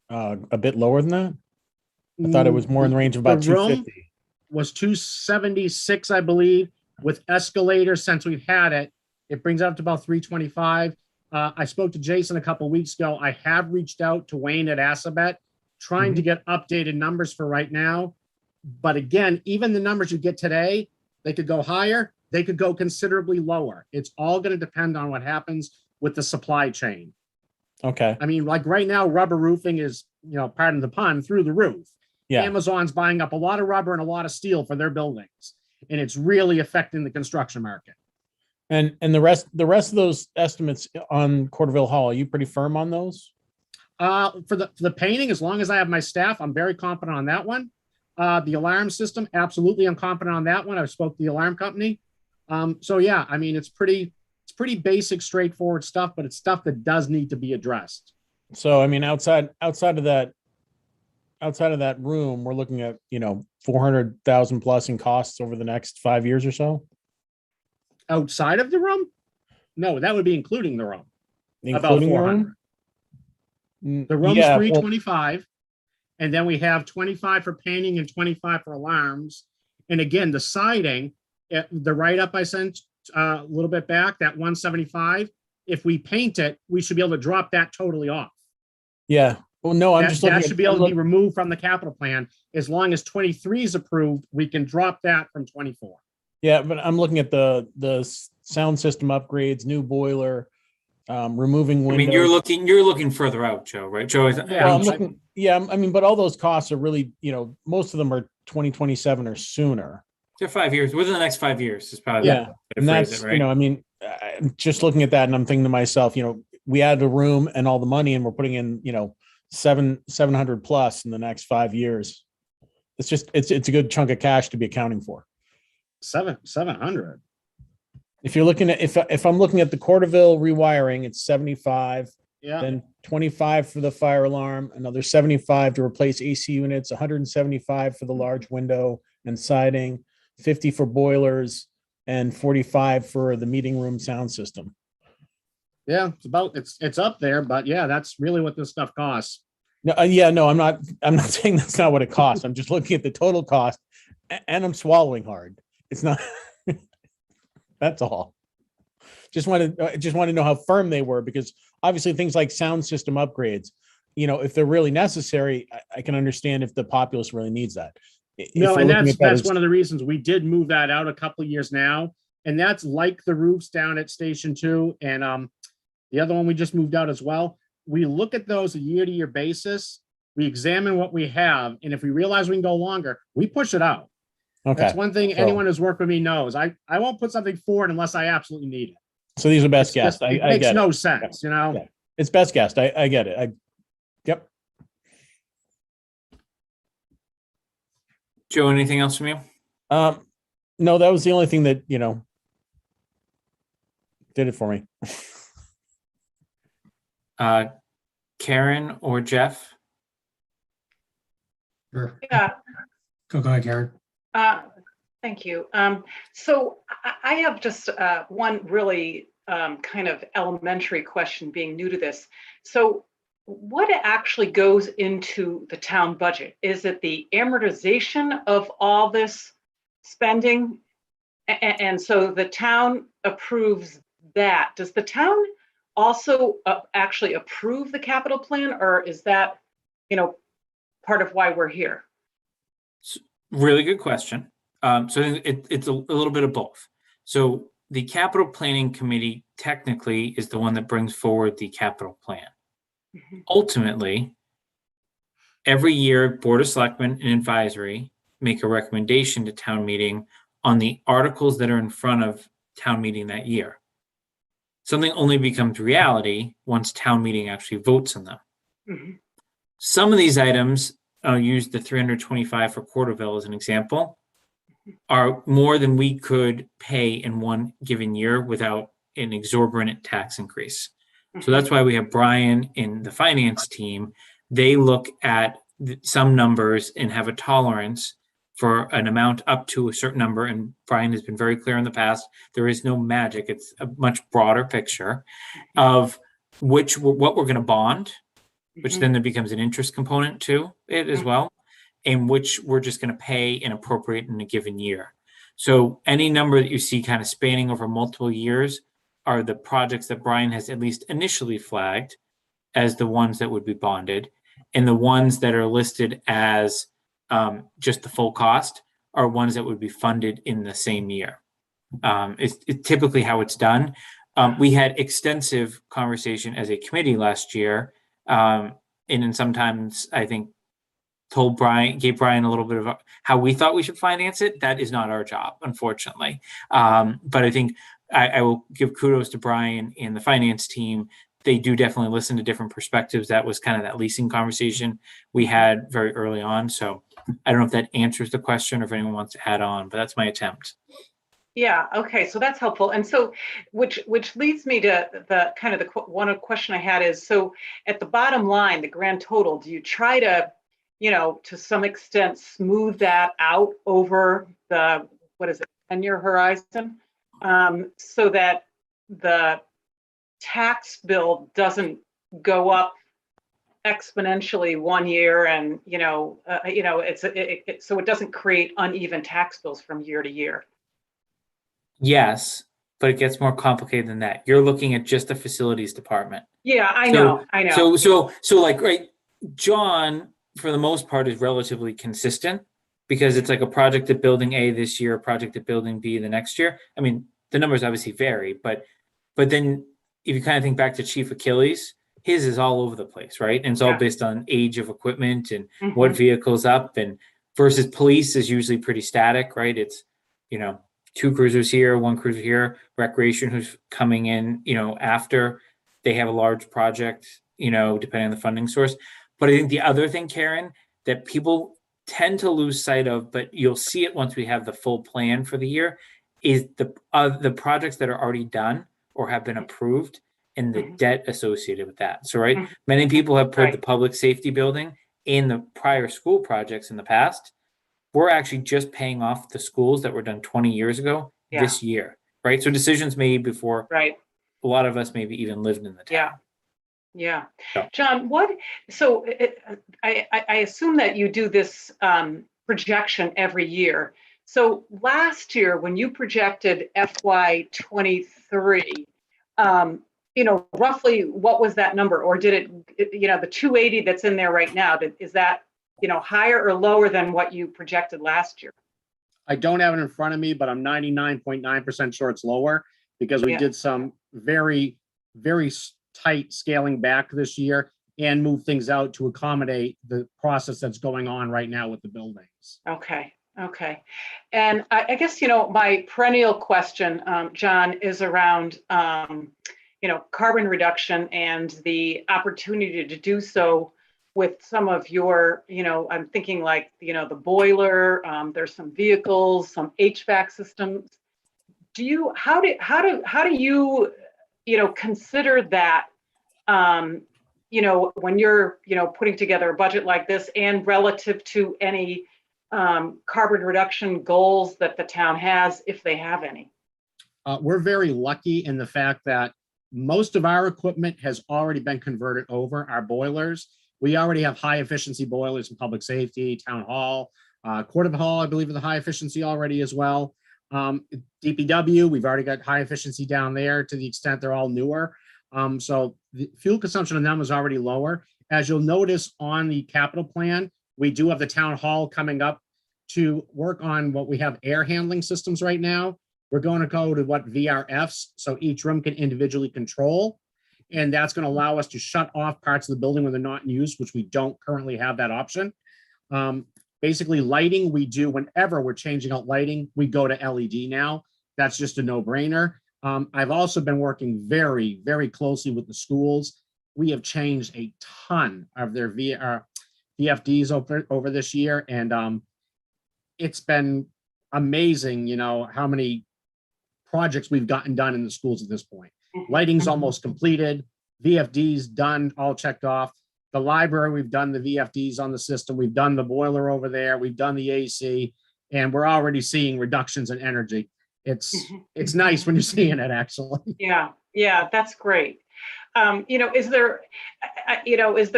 Speaker 4: a bit lower than that? I thought it was more in the range of about
Speaker 7: The room
Speaker 4: 250.
Speaker 7: was 276, I believe, with escalators. Since we've had it, it brings it up to about 325. I spoke to Jason a couple weeks ago. I have reached out to Wayne at Assabet, trying to get updated numbers for right now. But again, even the numbers you get today, they could go higher. They could go considerably lower. It's all going to depend on what happens with the supply chain.
Speaker 4: Okay,
Speaker 7: I mean, like right now, rubber roofing is, pardon the pun, through the roof.
Speaker 4: yeah.
Speaker 7: Amazon's buying up a lot of rubber and a lot of steel for their buildings, and it's really affecting the construction market.
Speaker 4: And the rest of those estimates on Corderville Hall, are you pretty firm on those?
Speaker 7: For the painting, as long as I have my staff, I'm very confident on that one. The alarm system, absolutely, I'm confident on that one. I spoke to the alarm company. So yeah, I mean, it's pretty basic, straightforward stuff, but it's stuff that does need to be addressed.
Speaker 4: So I mean, outside of that room, we're looking at 400,000 plus in costs over the next 5 years or so,
Speaker 7: Outside of the room? No, that would be including the room.
Speaker 4: including the
Speaker 7: 400.
Speaker 4: room.
Speaker 7: The room's
Speaker 4: Yeah, well,
Speaker 7: 325, and then we have 25 for painting and 25 for alarms. And again, the siding, the write-up I sent a little bit back, that 175, if we paint it, we should be able to drop that totally off.
Speaker 4: yeah. Well, no, I'm
Speaker 7: That,
Speaker 4: just looking
Speaker 7: that
Speaker 4: at,
Speaker 7: should be able to be removed from the capital plan. As long as 23 is approved, we can drop that from 24.
Speaker 4: yeah, but I'm looking at the sound system upgrades, new boiler, removing
Speaker 1: I
Speaker 4: windows.
Speaker 1: mean, you're looking further out, Joe, right? Joe,
Speaker 4: Well, I'm looking, yeah, I mean, but all those costs are really, most of them are 2027 or sooner.
Speaker 1: they're 5 years, within the next 5 years is probably
Speaker 4: Yeah,
Speaker 1: the way to
Speaker 4: and
Speaker 1: phrase
Speaker 4: that's,
Speaker 1: it, right?
Speaker 4: I mean, I'm just looking at that and I'm thinking to myself, we added a room and all the money and we're putting in, 700 plus in the next 5 years. It's just, it's a good chunk of cash to be accounting for.
Speaker 7: 700.
Speaker 4: If you're looking at, if I'm looking at the Corderville rewiring, it's 75,
Speaker 7: Yeah.
Speaker 4: then 25 for the fire alarm, another 75 to replace AC units, 175 for the large window and siding, 50 for boilers, and 45 for the meeting room sound system.
Speaker 7: Yeah, it's up there, but yeah, that's really what this stuff costs.
Speaker 4: No, no, I'm not saying that's not what it costs. I'm just looking at the total cost and I'm swallowing hard. It's not, that's all. Just wanted to know how firm they were, because obviously things like sound system upgrades, if they're really necessary, I can understand if the populace really needs that.
Speaker 7: No, and that's one of the reasons we did move that out a couple of years now. And that's like the roofs down at Station 2 and the other one we just moved out as well. We look at those a year-to-year basis. We examine what we have, and if we realize we can go longer, we push it out.
Speaker 4: Okay.
Speaker 7: That's one thing
Speaker 4: So-
Speaker 7: anyone who's worked with me knows. I won't put something forward unless I absolutely need it.
Speaker 4: So these are best
Speaker 7: It's just-
Speaker 4: guess. I
Speaker 7: it makes
Speaker 4: get
Speaker 7: no
Speaker 4: it.
Speaker 7: sense,
Speaker 4: Yeah. It's best guessed. I get it. Yep.
Speaker 1: Joe, anything else from you?
Speaker 4: No, that was the only thing that, did it for me.
Speaker 1: Karen or Jeff?
Speaker 2: Sure.
Speaker 6: Yeah,
Speaker 2: Go ahead, Karen.
Speaker 6: thank you. So I have just one really kind of elementary question, being new to this. So what actually goes into the town budget? Is it the amortization of all this spending? And so the town approves that. Does the town also actually approve the capital plan, or is that, part of why we're here?
Speaker 1: Really good question. So I think it's a little bit of both. So the capital planning committee technically is the one that brings forward the capital plan.
Speaker 6: Mhm.
Speaker 1: Ultimately, every year, Board of Selectmen and Advisory make a recommendation to town meeting on the articles that are in front of town meeting that year. Something only becomes reality once town meeting actually votes on them.
Speaker 6: Mhm.
Speaker 1: Some of these items, I'll use the 325 for Corderville as an example, are more than we could pay in one given year without an exorbitant tax increase. So that's why we have Brian in the finance team. They look at some numbers and have a tolerance for an amount up to a certain number. And Brian has been very clear in the past, there is no magic. It's a much broader picture of what we're going to bond, which then there becomes an interest component to it as well, and which we're just going to pay and appropriate in a given year. So any number that you see kind of spanning over multiple years are the projects that Brian has at least initially flagged as the ones that would be bonded, and the ones that are listed as just the full cost are ones that would be funded in the same year. It's typically how it's done. We had extensive conversation as a committee last year, and then sometimes I think gave Brian a little bit of how we thought we should finance it. That is not our job, unfortunately. But I think I will give kudos to Brian and the finance team. They do definitely listen to different perspectives. That was kind of that leasing conversation we had very early on. So I don't know if that answers the question or if anyone wants to add on, but that's my attempt.
Speaker 6: Yeah, okay, so that's helpful. And so, which leads me to the kind of the one question I had is, so at the bottom line, the grand total, do you try to, to some extent smooth that out over the, 10-year horizon? So that the tax bill doesn't go up exponentially one year, and so it doesn't create uneven tax bills from year to year.
Speaker 1: Yes, but it gets more complicated than that. You're looking at just the facilities department.
Speaker 6: Yeah, I know.
Speaker 1: So like, right, John, for the most part, is relatively consistent because it's like a project at building A this year, a project at building B the next year. I mean, the numbers obviously vary, but then if you kind of think back to Chief Achilles, his is all over the place, right? And it's all based on age of equipment and what vehicle's up, and versus police is usually pretty static, right? It's, 2 cruisers here, 1 cruiser here, recreation who's coming in, after they have a large project, depending on the funding source. But I think the other thing, Karen, that people tend to lose sight of, but you'll see it once we have the full plan for the year, is the projects that are already done or have been approved and the debt associated with that. So, right, many people have put the public safety building in the prior school projects in the past. We're actually just paying off the schools that were done 20 years ago this year, right? So decisions made before a lot of us maybe even lived in the town.
Speaker 6: Yeah.
Speaker 1: So.
Speaker 6: John, I assume that you do this projection every year. So last year, when you projected FY23, roughly what was that number? Or did it, the 280 that's in there right now, is that, higher or lower than what you projected last year?
Speaker 7: I don't have it in front of me, but I'm 99.9% sure it's lower because we did some very, very tight scaling back this year and move things out to accommodate the process that's going on right now with the buildings.
Speaker 6: Okay. And I guess, my perennial question, John, is around, carbon reduction and the opportunity to do so with some of your, I'm thinking like, the boiler, there's some vehicles, some HVAC systems. How do you, consider that, when you're, putting together a budget like this and relative to any carbon reduction goals that the town has, if they have any?
Speaker 7: We're very lucky in the fact that most of our equipment has already been converted over, our boilers. We already have high efficiency boilers in public safety, town hall, Court of Hall, I believe, is the high efficiency already as well. DPW, we've already got high efficiency down there to the extent they're all newer. So the fuel consumption on them is already lower. As you'll notice on the capital plan, we do have the town hall coming up to work on what we have air handling systems right now. We're going to go to what VRFs, so each room can individually control. And that's going to allow us to shut off parts of the building when they're not in use, which we don't currently have that option. Basically, lighting, we do whenever we're changing out lighting, we go to LED now. That's just a no-brainer. I've also been working very, very closely with the schools. We have changed a ton of their VFDs over this year, and it's been amazing, how many projects we've gotten done in the schools at this point. Lighting's almost completed, VFD's done, all checked off. The library, we've done the VFDs on the system, we've done the boiler over there, we've done the AC, and we're already seeing reductions in energy. It's nice when you're seeing it, actually.
Speaker 6: Yeah, that's great. Is there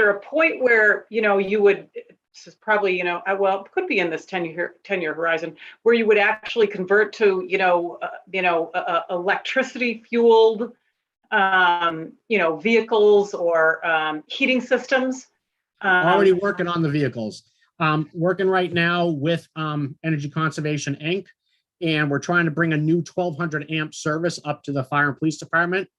Speaker 6: a point where, you would, this is probably, well, it could be in this 10-year horizon, where you would actually convert to, electricity fueled, vehicles or heating systems?
Speaker 7: Already working on the vehicles. Working right now with Energy Conservation Inc. And we're trying to bring a new 1200 amp service up to the fire and police department.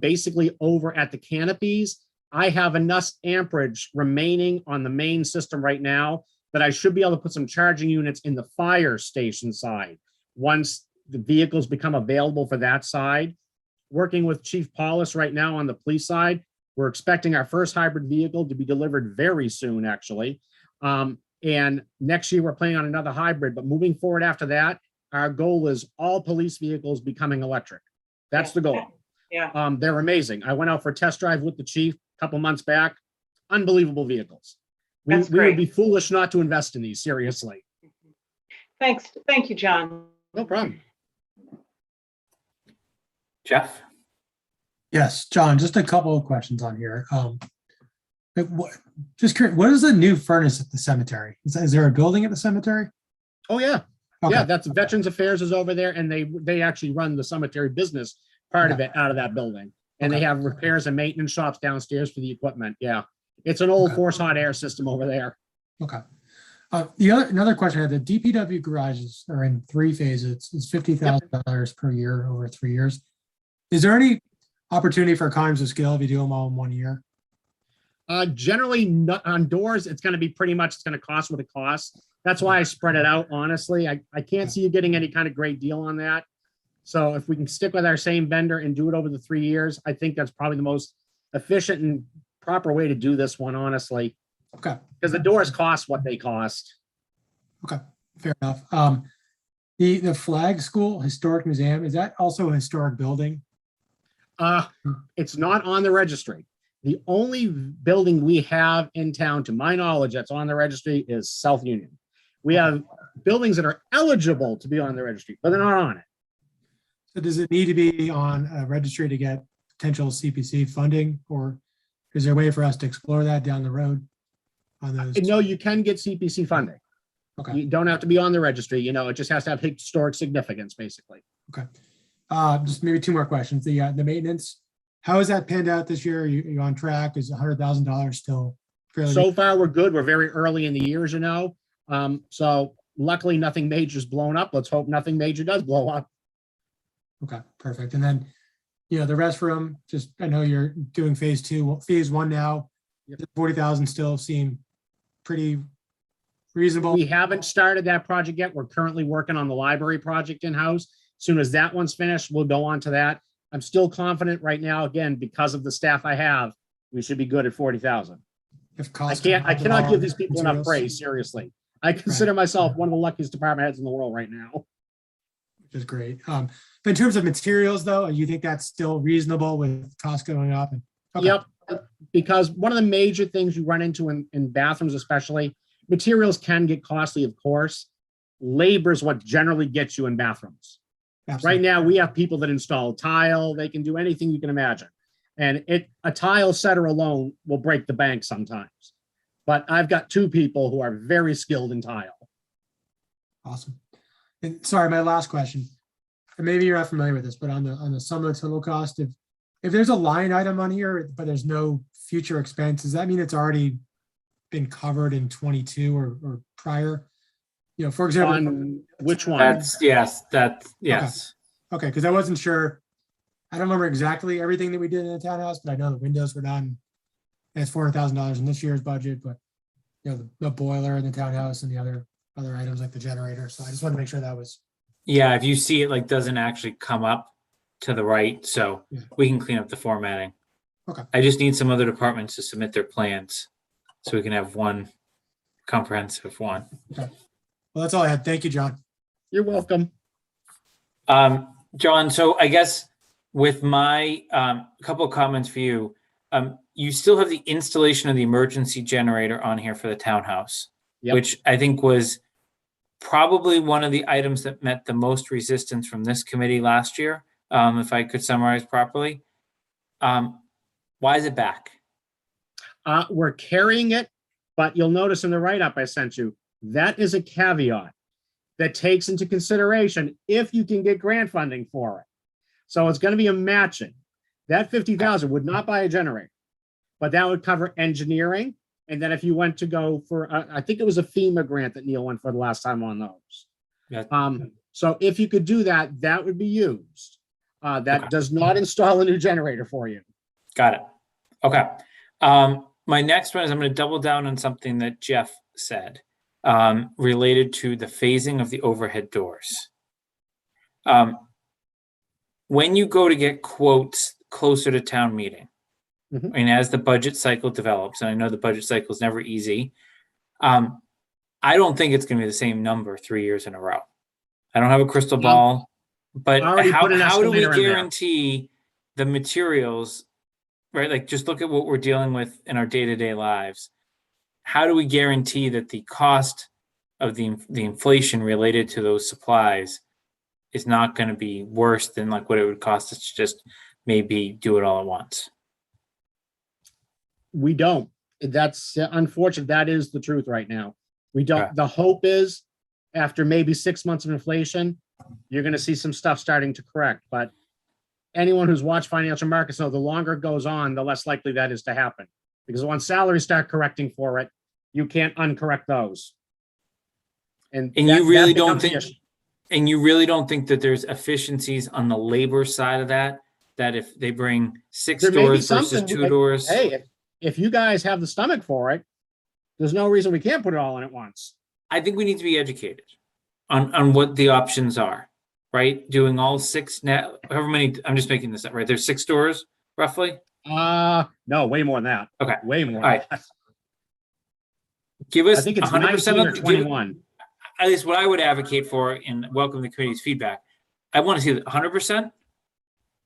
Speaker 7: Basically over at the canopies, I have enough amperage remaining on the main system right now that I should be able to put some charging units in the fire station side once the vehicles become available for that side. Working with Chief Paulus right now on the police side, we're expecting our first hybrid vehicle to be delivered very soon, actually. And next year we're planning on another hybrid, but moving forward after that, our goal is all police vehicles becoming electric. That's the goal.
Speaker 6: Yeah.
Speaker 7: They're amazing. I went out for a test drive with the chief a couple months back. Unbelievable vehicles. We would be foolish not to invest in these, seriously.
Speaker 6: Thanks. Thank you, John.
Speaker 7: No problem.
Speaker 1: Jeff?
Speaker 2: Yes, John, just a couple of questions on here. Just curious, what is the new furnace at the cemetery? Is there a building at the cemetery?
Speaker 7: Oh, yeah.
Speaker 2: Okay.
Speaker 7: Yeah, that's Veterans Affairs is over there, and they actually run the cemetery business part of it out of that building. And they have repairs and maintenance shops downstairs for the equipment. Yeah. It's an old force hot air system over there.
Speaker 2: Okay. Another question I had, the DPW garages are in 3 phases. It's $50,000 per year over 3 years. Is there any opportunity for economies of scale if you do them all in 1 year?
Speaker 7: Generally not on doors, it's going to be pretty much, it's going to cost what it costs. That's why I spread it out, honestly. I can't see you getting any kind of great deal on that. So if we can stick with our same vendor and do it over the 3 years, I think that's probably the most efficient and proper way to do this one, honestly.
Speaker 2: Okay.
Speaker 7: Because the doors cost what they cost.
Speaker 2: Okay, fair enough. The Flag School Historic Museum, is that also a historic building?
Speaker 7: It's not on the registry. The only building we have in town, to my knowledge, that's on the registry is South Union. We have buildings that are eligible to be on the registry, but they're not on it.
Speaker 2: So does it need to be on a registry to get potential CPC funding, or is there a way for us to explore that down the road on those?
Speaker 7: No, you can get CPC funding.
Speaker 2: Okay.
Speaker 7: You don't have to be on the registry. It just has to have historic significance, basically.
Speaker 2: Okay. Just maybe 2 more questions. The maintenance, how has that panned out this year? Are you on track? Is $100,000 still fairly?
Speaker 7: So far, we're good. We're very early in the year, as you know. So luckily, nothing major is blown up. Let's hope nothing major does blow up.
Speaker 2: Okay, perfect. And then, the restroom, just, I know you're doing phase 1 now.
Speaker 7: Yep.
Speaker 2: 40,000 still seem pretty reasonable.
Speaker 7: We haven't started that project yet. We're currently working on the library project in-house. As soon as that one's finished, we'll go on to that. I'm still confident right now, again, because of the staff I have, we should be good at 40,000.
Speaker 2: if
Speaker 7: I
Speaker 2: costs.
Speaker 7: can't,
Speaker 2: come
Speaker 7: I
Speaker 2: up at
Speaker 7: cannot
Speaker 2: all
Speaker 7: give
Speaker 2: on
Speaker 7: these people enough
Speaker 2: materials,
Speaker 7: praise, seriously. I consider myself one of the luckiest department heads in the world right now.
Speaker 2: which is great. But in terms of materials though, you think that's still reasonable with costs going up? Okay.
Speaker 7: Yep, because one of the major things you run into in bathrooms especially, materials can get costly, of course. Labor is what generally gets you in bathrooms. Right
Speaker 2: Absolutely.
Speaker 7: now, we have people that install tile. They can do anything you can imagine. And a tile setter alone will break the bank sometimes. But I've got two people who are very skilled in tile.
Speaker 2: Awesome. And sorry, my last question, and maybe you're not familiar with this, but on the sum of the total cost, if there's a line item on here, but there's no future expense, does that mean it's already been covered in 22 or prior? You know, for example.
Speaker 7: On which one?
Speaker 1: That's, yes, yes.
Speaker 2: Okay, because I wasn't sure. I don't remember exactly everything that we did in the townhouse, but I know the windows were done. And it's $400,000 in this year's budget, but you know, the boiler in the townhouse and the other items like the generator. So I just wanted to make sure that was.
Speaker 1: Yeah, if you see it like doesn't actually come up to the right, so
Speaker 2: Yeah.
Speaker 1: we can clean up the formatting.
Speaker 2: Okay.
Speaker 1: I just need some other departments to submit their plans so we can have one comprehensive one.
Speaker 2: Well, that's all I had. Thank you, John.
Speaker 7: You're welcome.
Speaker 1: John, so I guess with my couple of comments for you, you still have the installation of the emergency generator on here for the townhouse,
Speaker 7: Yep.
Speaker 1: which I think was probably one of the items that met the most resistance from this committee last year, if I could summarize properly. Why is it back?
Speaker 7: We're carrying it, but you'll notice in the write-up I sent you, that is a caveat that takes into consideration if you can get grant funding for it. So it's going to be a matching. That 50,000 would not buy a generator, but that would cover engineering. And then if you went to go for, I think it was a FEMA grant that Neil went for the last time on those.
Speaker 1: Yeah.
Speaker 7: So if you could do that, that would be used. That
Speaker 1: Okay.
Speaker 7: does not install a new generator for you.
Speaker 1: Got it. Okay. My next one is I'm going to double down on something that Jeff said related to the phasing of the overhead doors. When you go to get quotes closer to town meeting,
Speaker 7: Mhm.
Speaker 1: and as the budget cycle develops, and I know the budget cycle is never easy, I don't think it's going to be the same number 3 years in a row. I don't have a crystal ball, but
Speaker 7: I already put an
Speaker 1: how do we
Speaker 7: escalator in there.
Speaker 1: guarantee the materials, right? Like just look at what we're dealing with in our day-to-day lives. How do we guarantee that the cost of the inflation related to those supplies is not going to be worse than like what it would cost us to just maybe do it all at once?
Speaker 7: We don't. That's unfortunate. That is the truth right now. We don't.
Speaker 1: Okay.
Speaker 7: The hope is after maybe 6 months of inflation, you're going to see some stuff starting to correct. But anyone who's watched financial markets know the longer it goes on, the less likely that is to happen. Because once salaries start correcting for it, you can't uncorrect those. And
Speaker 1: you really don't
Speaker 7: becomes the
Speaker 1: think,
Speaker 7: issue.
Speaker 1: and you really don't think that there's efficiencies on the labor side of that if they bring 6
Speaker 7: There may be
Speaker 1: doors versus
Speaker 7: something
Speaker 1: 2
Speaker 7: like,
Speaker 1: doors?
Speaker 7: Hey, if you guys have the stomach for it, there's no reason we can't put it all in at once.
Speaker 1: I think we need to be educated on what the options are, right? Doing all 6 now, however many, I'm just making this up, right? There's 6 doors roughly.
Speaker 7: No, way more than that.
Speaker 1: Okay.
Speaker 7: Way more.
Speaker 1: All right.
Speaker 7: Than that.
Speaker 1: Give
Speaker 7: I
Speaker 1: us
Speaker 7: think it's
Speaker 1: 100%
Speaker 7: 19 or
Speaker 1: of
Speaker 7: 21.
Speaker 1: at least what I would advocate for and welcome the committee's feedback. I want to see 100%,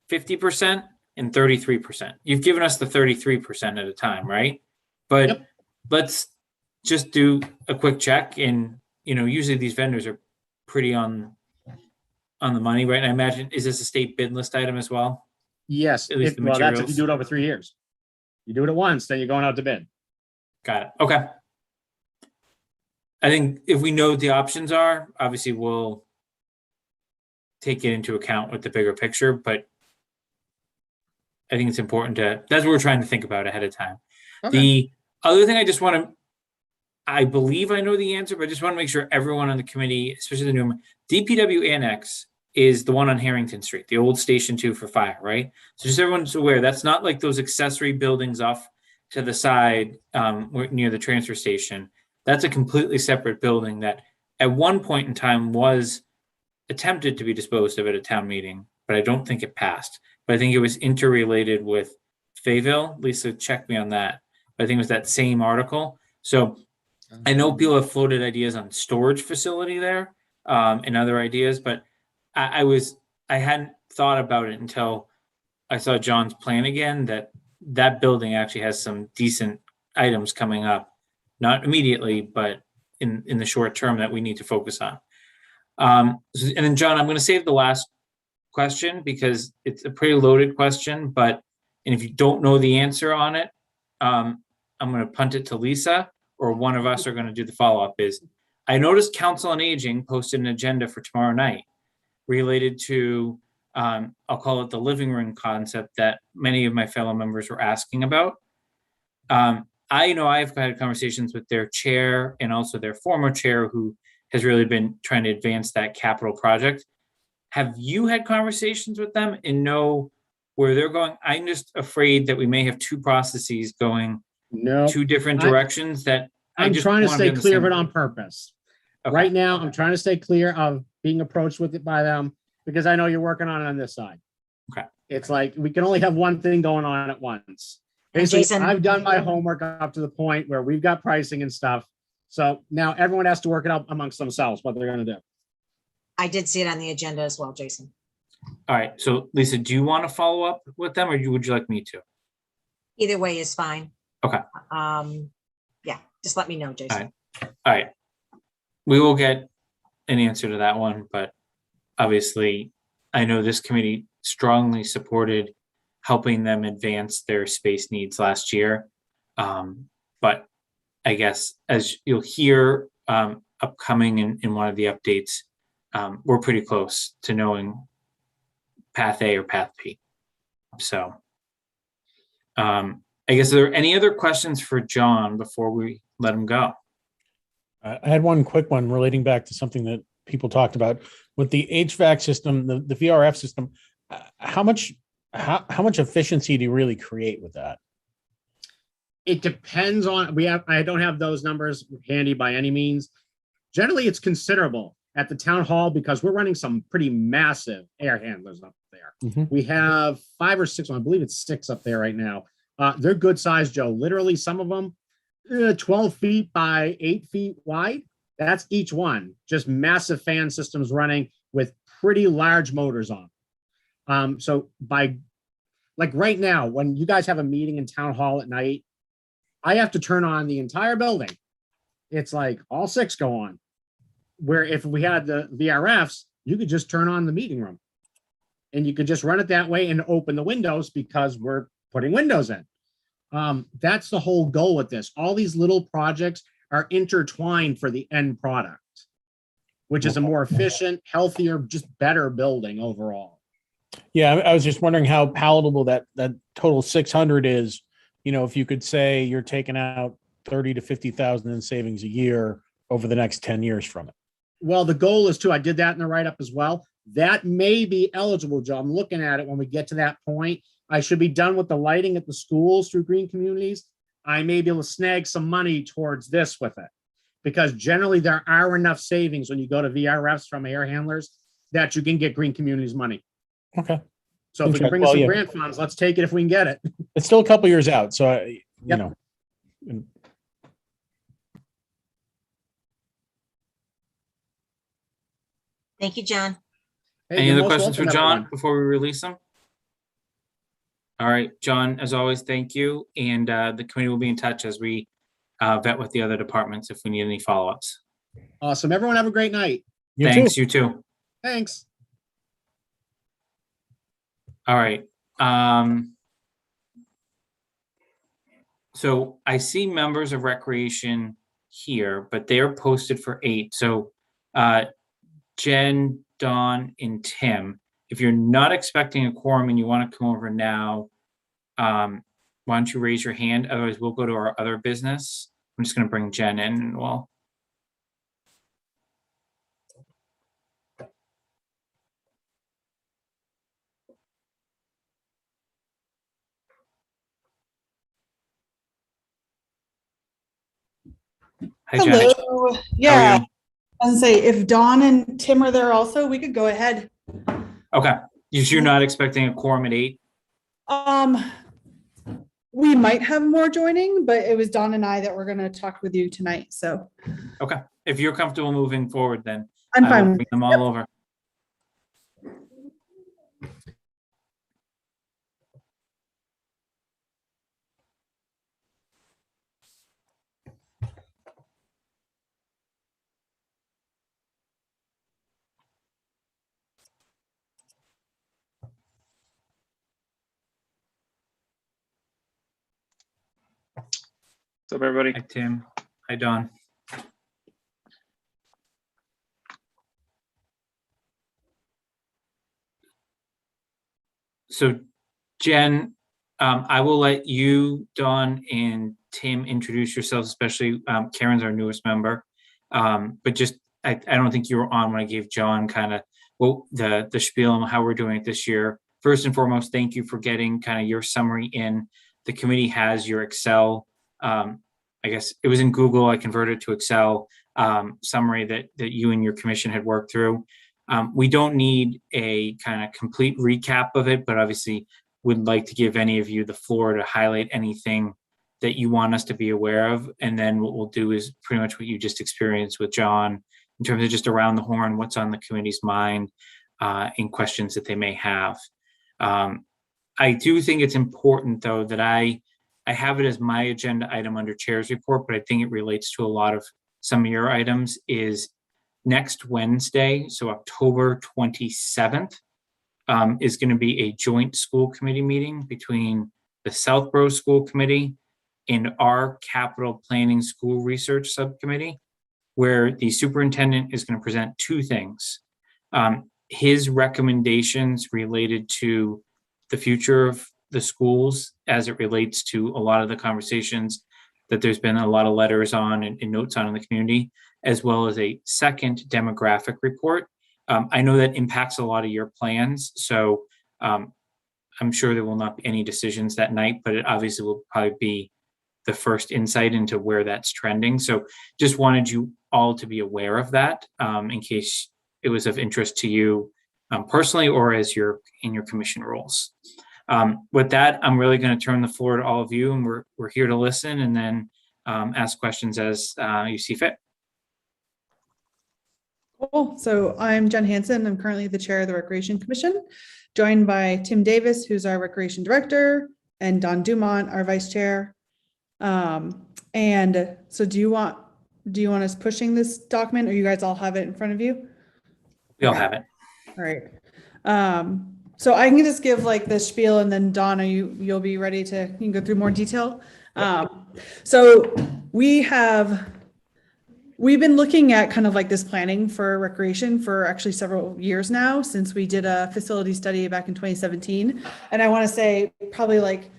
Speaker 1: 50%, and 33%. You've given us the 33% at a time, right? But
Speaker 7: Yep.
Speaker 1: let's just do a quick check. And, you know, usually these vendors are pretty on the money, right? And I imagine, is this a state bid list item as well?
Speaker 7: Yes.
Speaker 1: At least the
Speaker 7: Well, that's if you
Speaker 1: materials.
Speaker 7: do it over 3 years. You do it at once, then you're going out to bid.
Speaker 1: Got it. Okay. I think if we know what the options are, obviously we'll take it into account with the bigger picture, but I think it's important that's what we're trying to think about ahead of time.
Speaker 7: Okay.
Speaker 1: The other thing I believe I know the answer, but I just want to make sure everyone on the committee, especially the new DPW Annex is the one on Harrington Street, the old Station 2 for fire, right? So just everyone's aware, that's not like those accessory buildings off to the side near the transfer station. That's a completely separate building that at one point in time was attempted to be disposed of at a town meeting, but I don't think it passed. But I think it was interrelated with Fayetteville. Lisa, check me on that. I think it was that same article. So I know people have floated ideas on storage facility there, and other ideas, but I hadn't thought about it until I saw John's plan again, that building actually has some decent items coming up, not immediately, but in the short term that we need to focus on. And then John, I'm going to save the last question because it's a pretty loaded question, and if you don't know the answer on it, I'm going to punt it to Lisa, or one of us are going to do the follow-up. I noticed Council on Aging posted an agenda for tomorrow night related to, I'll call it the living room concept that many of my fellow members were asking about. I know I've had conversations with their chair and also their former chair, who has really been trying to advance that capital project. Have you had conversations with them and know where they're going? I'm just afraid that we may have two processes going two different directions
Speaker 7: I'm trying to stay clear of it on purpose.
Speaker 1: Okay.
Speaker 7: Right now, I'm trying to stay clear of being approached with it by them because I know you're working on it on this side.
Speaker 1: Okay.
Speaker 7: It's like we can only have one thing going on at once.
Speaker 5: And
Speaker 7: Basically,
Speaker 5: Jason-
Speaker 7: I've done my homework up to the point where we've got pricing and stuff. So now everyone has to work it out amongst themselves what they're going to do.
Speaker 5: I did see it on the agenda as well, Jason.
Speaker 1: All right. So Lisa, do you want to follow up with them, or would you like me to?
Speaker 5: Either way is fine.
Speaker 1: Okay.
Speaker 5: Yeah, just let me know, Jason.
Speaker 1: All right. We will get an answer to that one, but obviously I know this committee strongly supported helping them advance their space needs last year. But I guess as you'll hear upcoming in one of the updates, we're pretty close to knowing path A or path B. So I guess, are there any other questions for John before we let him go?
Speaker 4: I had one quick one relating back to something that people talked about with the HVAC system, the VRF system. How much efficiency do you really create with that?
Speaker 7: It depends on, I don't have those numbers handy by any means. Generally, it's considerable at the town hall because we're running some pretty massive air handlers up there.
Speaker 4: Mhm.
Speaker 7: We have 5 or 6, I believe it's 6 up there right now. They're good size, Joe. Literally, some of them 12 feet by 8 feet wide. That's each one. Just massive fan systems running with pretty large motors on. So like right now, when you guys have a meeting in town hall at night, I have to turn on the entire building. It's like all 6 go on. Where if we had the VRFs, you could just turn on the meeting room and you could just run it that way and open the windows because we're putting windows in. That's the whole goal with this. All these little projects are intertwined for the end product, which is a more efficient, healthier, just better building overall.
Speaker 4: Yeah, I was just wondering how palatable that total 600 is. You know, if you could say you're taking out 30 to 50,000 in savings a year over the next 10 years from it.
Speaker 7: Well, the goal is to, I did that in the write-up as well. That may be eligible, Joe. I'm looking at it when we get to that point. I should be done with the lighting at the schools through green communities. I may be able to snag some money towards this with it. Because generally there are enough savings when you go to VRFs from air handlers that you can get green communities money.
Speaker 4: Okay.
Speaker 7: So if we can bring in some grant funds, let's take it if we can get it.
Speaker 4: It's still a couple years out. So, you
Speaker 7: Yep.
Speaker 4: know.
Speaker 5: Thank you, John.
Speaker 7: Hey,
Speaker 1: Any
Speaker 7: you're
Speaker 1: other
Speaker 7: most
Speaker 1: questions for
Speaker 7: welcome,
Speaker 1: John
Speaker 7: everyone.
Speaker 1: before we release him? All right, John, as always, thank you. And the committee will be in touch as we vet with the other departments if we need any follow-ups.
Speaker 7: Awesome. Everyone have a great night.
Speaker 4: You
Speaker 1: Thanks,
Speaker 4: too.
Speaker 1: you too.
Speaker 7: Thanks.
Speaker 1: All right. So I see members of Recreation here, but they are posted for 8. So Jen, Dawn, and Tim, if you're not expecting a quorum and you want to come over now, why don't you raise your hand? Otherwise, we'll go to our other business. I'm just going to bring Jen in and we'll. Hi, Jen.
Speaker 8: Hello.
Speaker 1: How are
Speaker 8: Yeah,
Speaker 1: you?
Speaker 8: and say if Dawn and Tim are there also, we could go ahead.
Speaker 1: Okay. You're not expecting a quorum at 8?
Speaker 8: We might have more joining, but it was Dawn and I that were gonna talk with you tonight, so
Speaker 1: Okay, if you're comfortable moving forward, then
Speaker 8: I'm
Speaker 1: I will
Speaker 8: fine.
Speaker 1: bring them all over.
Speaker 9: What's up, everybody?
Speaker 1: Hi, Tim. Hi, Don. So Jen, I will let you, Dawn, and Tim introduce yourselves, especially Karen's our newest member. But just, I don't think you were on when I gave John kind of the spiel on how we're doing it this year. First and foremost, thank you for getting kind of your summary in. The committee has your Excel. I guess it was in Google. I converted to Excel summary that you and your commission had worked through. We don't need a kind of complete recap of it, but obviously would like to give any of you the floor to highlight anything that you want us to be aware of. And then what we'll do is pretty much what you just experienced with John in terms of just around the horn, what's on the committee's mind and questions that they may have. I do think it's important, though, that I have it as my agenda item under chair's report, but I think it relates to a lot of some of your items is next Wednesday, so October 27th, is going to be a joint school committee meeting between the Southborough School Committee and our Capital Planning School Research Subcommittee, where the superintendent is going to present two things. His recommendations related to the future of the schools as it relates to a lot of the conversations that there's been a lot of letters on and notes on in the community, as well as a second demographic report. I know that impacts a lot of your plans, so I'm sure there will not be any decisions that night, but it obviously will probably be the first insight into where that's trending. So just wanted you all to be aware of that in case it was of interest to you personally or as you're in your commission roles. With that, I'm really going to turn the floor to all of you, and we're here to listen and then ask questions as you see fit.
Speaker 8: Cool. So I'm Jen Hansen. I'm currently the chair of the Recreation Commission, joined by Tim Davis, who's our Recreation Director, and Don Dumont, our Vice Chair. And so do you want us pushing this document, or you guys all have it in front of you?
Speaker 1: We all have it.
Speaker 8: All right. So I can just give like the spiel, and then Donna, you'll be ready to, you can go through more detail. So we've been looking at kind of like this planning for recreation for actually several years now, since we did a facility study back in 2017. And I want to say probably like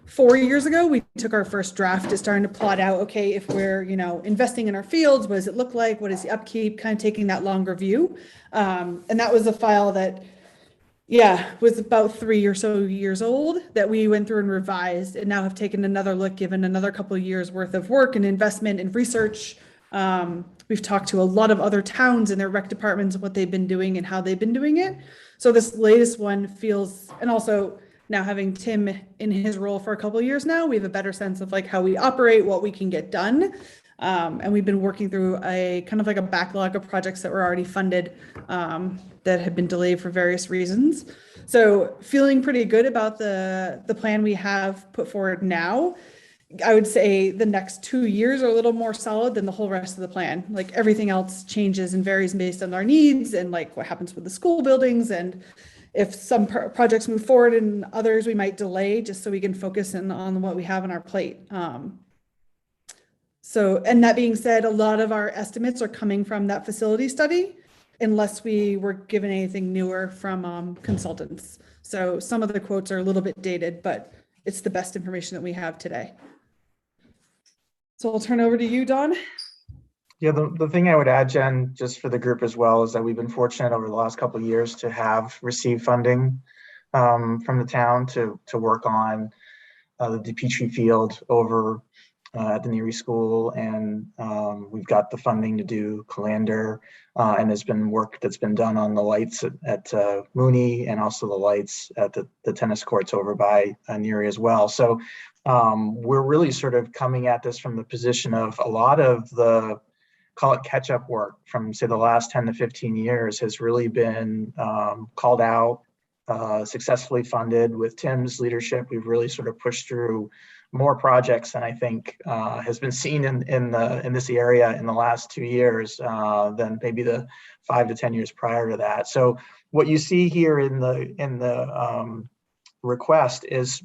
Speaker 8: 4 years ago, we took our first draft to starting to plot out, okay, if we're, investing in our fields, what does it look like? What is the upkeep? Kind of taking that longer view. And that was a file that, was about 3 or so years old that we went through and revised, and now have taken another look, given another couple of years worth of work and investment and research. We've talked to a lot of other towns and their rec departments, what they've been doing and how they've been doing it. So this latest one feels, and also now having Tim in his role for a couple of years now, we have a better sense of like how we operate, what we can get done. And we've been working through a kind of like a backlog of projects that were already funded that have been delayed for various reasons. So feeling pretty good about the plan we have put forward now. I would say the next 2 years are a little more solid than the whole rest of the plan. Like everything else changes and varies based on our needs and like what happens with the school buildings. And if some projects move forward and others we might delay, just so we can focus on what we have on our plate. So, and that being said, a lot of our estimates are coming from that facility study, unless we were given anything newer from consultants. So some of the quotes are a little bit dated, but it's the best information that we have today. So I'll turn over to you, Don.
Speaker 10: Yeah, the thing I would add, Jen, just for the group as well, is that we've been fortunate over the last couple of years to have received funding from the town to work on the DePetrie field over at the Neary School, and we've got the funding to do Calander, and there's been work that's been done on the lights at Mooney, and also the lights at the tennis courts over by Neary as well. So we're really sort of coming at this from the position of a lot of the, call it catch-up work from, say, the last 10 to 15 years has really been called out, successfully funded. With Tim's leadership, we've really sort of pushed through more projects than I think has been seen in this area in the last 2 years than maybe the 5 to 10 years prior to that. So what you see here in the request is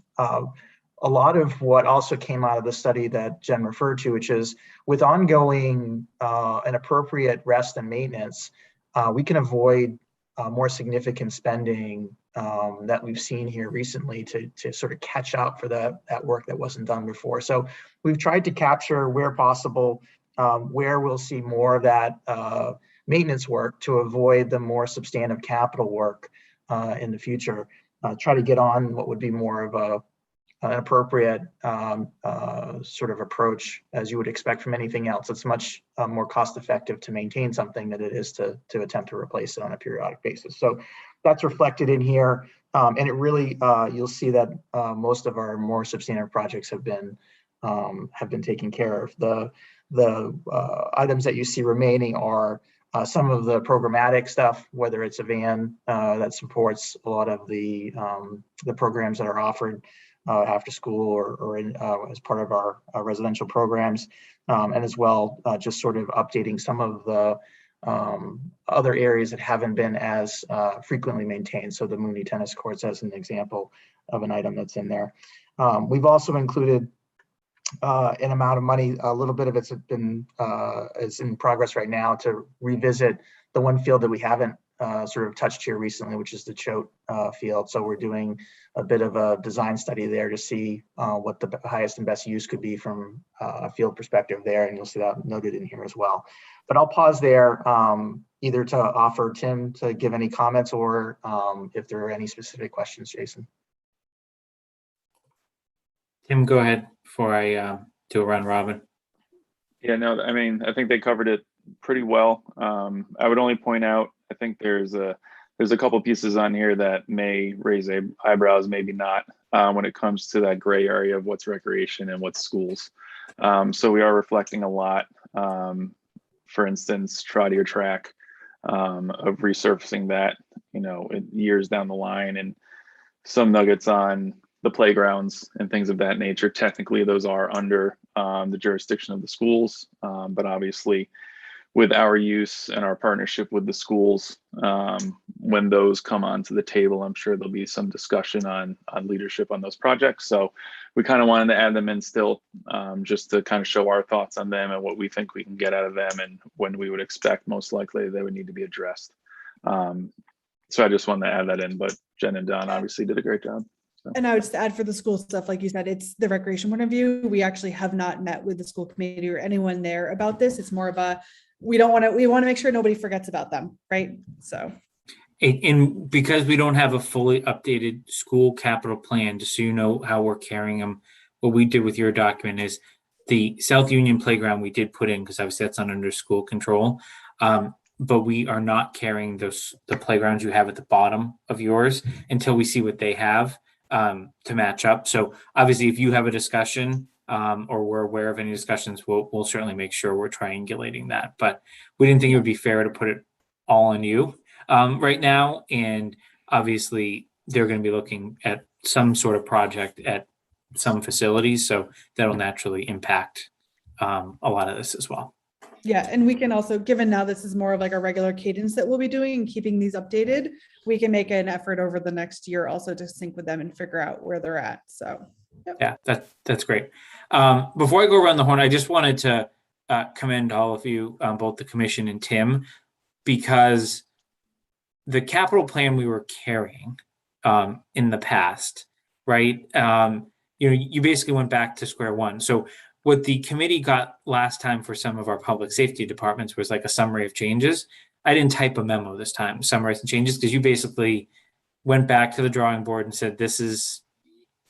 Speaker 10: a lot of what also came out of the study that Jen referred to, which is with ongoing and appropriate rest and maintenance, we can avoid more significant spending that we've seen here recently to sort of catch up for that work that wasn't done before. So we've tried to capture where possible, where we'll see more of that maintenance work to avoid the more substantive capital work in the future. Try to get on what would be more of an appropriate sort of approach, as you would expect from anything else. It's much more cost effective to maintain something than it is to attempt to replace it on a periodic basis. So that's reflected in here. And it really, you'll see that most of our more substantive projects have been taken care of. The items that you see remaining are some of the programmatic stuff, whether it's a van that supports a lot of the programs that are offered after school or in, as part of our residential programs, and as well just sort of updating some of the other areas that haven't been as frequently maintained. So the Mooney tennis courts as an example of an item that's in there. We've also included an amount of money, a little bit of it's been is in progress right now to revisit the one field that we haven't sort of touched here recently, which is the Choate field. So we're doing a bit of a design study there to see what the highest and best use could be from a field perspective there. And you'll see that noted in here as well. But I'll pause there either to offer Tim to give any comments or if there are any specific questions, Jason.
Speaker 1: Tim, go ahead before I do a round robin.
Speaker 9: Yeah, no, I mean, I think they covered it pretty well. I would only point out, I think there's a couple pieces on here that may raise eyebrows, maybe not, when it comes to that gray area of what's recreation and what's schools. So we are reflecting a lot, for instance, trotty or track, of resurfacing that, you know, years down the line, and some nuggets on the playgrounds and things of that nature. Technically, those are under the jurisdiction of the schools, but obviously with our use and our partnership with the schools, when those come onto the table, I'm sure there'll be some discussion on leadership on those projects. So we kind of wanted to add them in still, just to kind of show our thoughts on them and what we think we can get out of them and when we would expect most likely they would need to be addressed. So I just wanted to add that in, but Jen and Don obviously did a great job. So.
Speaker 8: And I would just add for the school stuff, like you said, it's the recreation point of view. We actually have not met with the school committee or anyone there about this. It's more of a, we want to make sure nobody forgets about them, right? So.
Speaker 1: And because we don't have a fully updated school capital plan, just so you know how we're carrying them, what we did with your document is the South Union playground we did put in, because obviously that's not under school control. But we are not carrying the playgrounds you have at the bottom of yours until we see what they have to match up. So obviously, if you have a discussion or we're aware of any discussions, we'll certainly make sure we're triangulating that. But we didn't think it would be fair to put it all on you right now. And obviously, they're going to be looking at some sort of project at some facilities. So that'll naturally impact a lot of this as well.
Speaker 8: Yeah, and we can also, given now this is more of like a regular cadence that we'll be doing and keeping these updated, we can make an effort over the next year also to sync with them and figure out where they're at. So, yep.
Speaker 1: Yeah, that's great. Before I go around the horn, I just wanted to commend all of you, both the commission and Tim, because the capital plan we were carrying in the past, right? You basically went back to square one. So what the committee got last time for some of our public safety departments was like a summary of changes. I didn't type a memo this time summarizing changes, because you basically went back to the drawing board and said, this is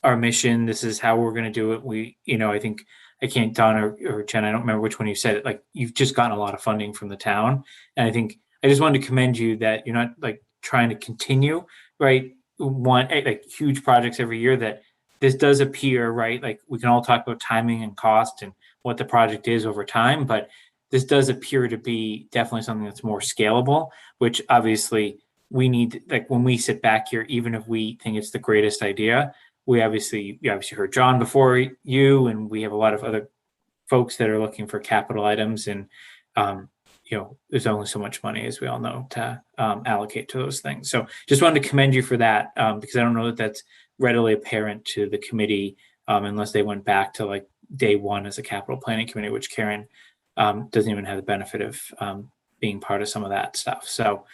Speaker 1: our mission. This is how we're going to do it. I think I can't, Don or Jen, I don't remember which one you said it, like, you've just gotten a lot of funding from the town. And I think, I just wanted to commend you that you're not like trying to continue, right? Like huge projects every year, that this does appear, right? Like, we can all talk about timing and cost and what the project is over time, but this does appear to be definitely something that's more scalable, which obviously we need, like, when we sit back here, even if we think it's the greatest idea, you obviously heard John before you, and we have a lot of other folks that are looking for capital items, and there's only so much money, as we all know, to allocate to those things. So just wanted to commend you for that, because I don't know that that's readily apparent to the committee, unless they went back to like day one as a capital planning committee, which Karen doesn't even have the benefit of being part of some of that stuff. So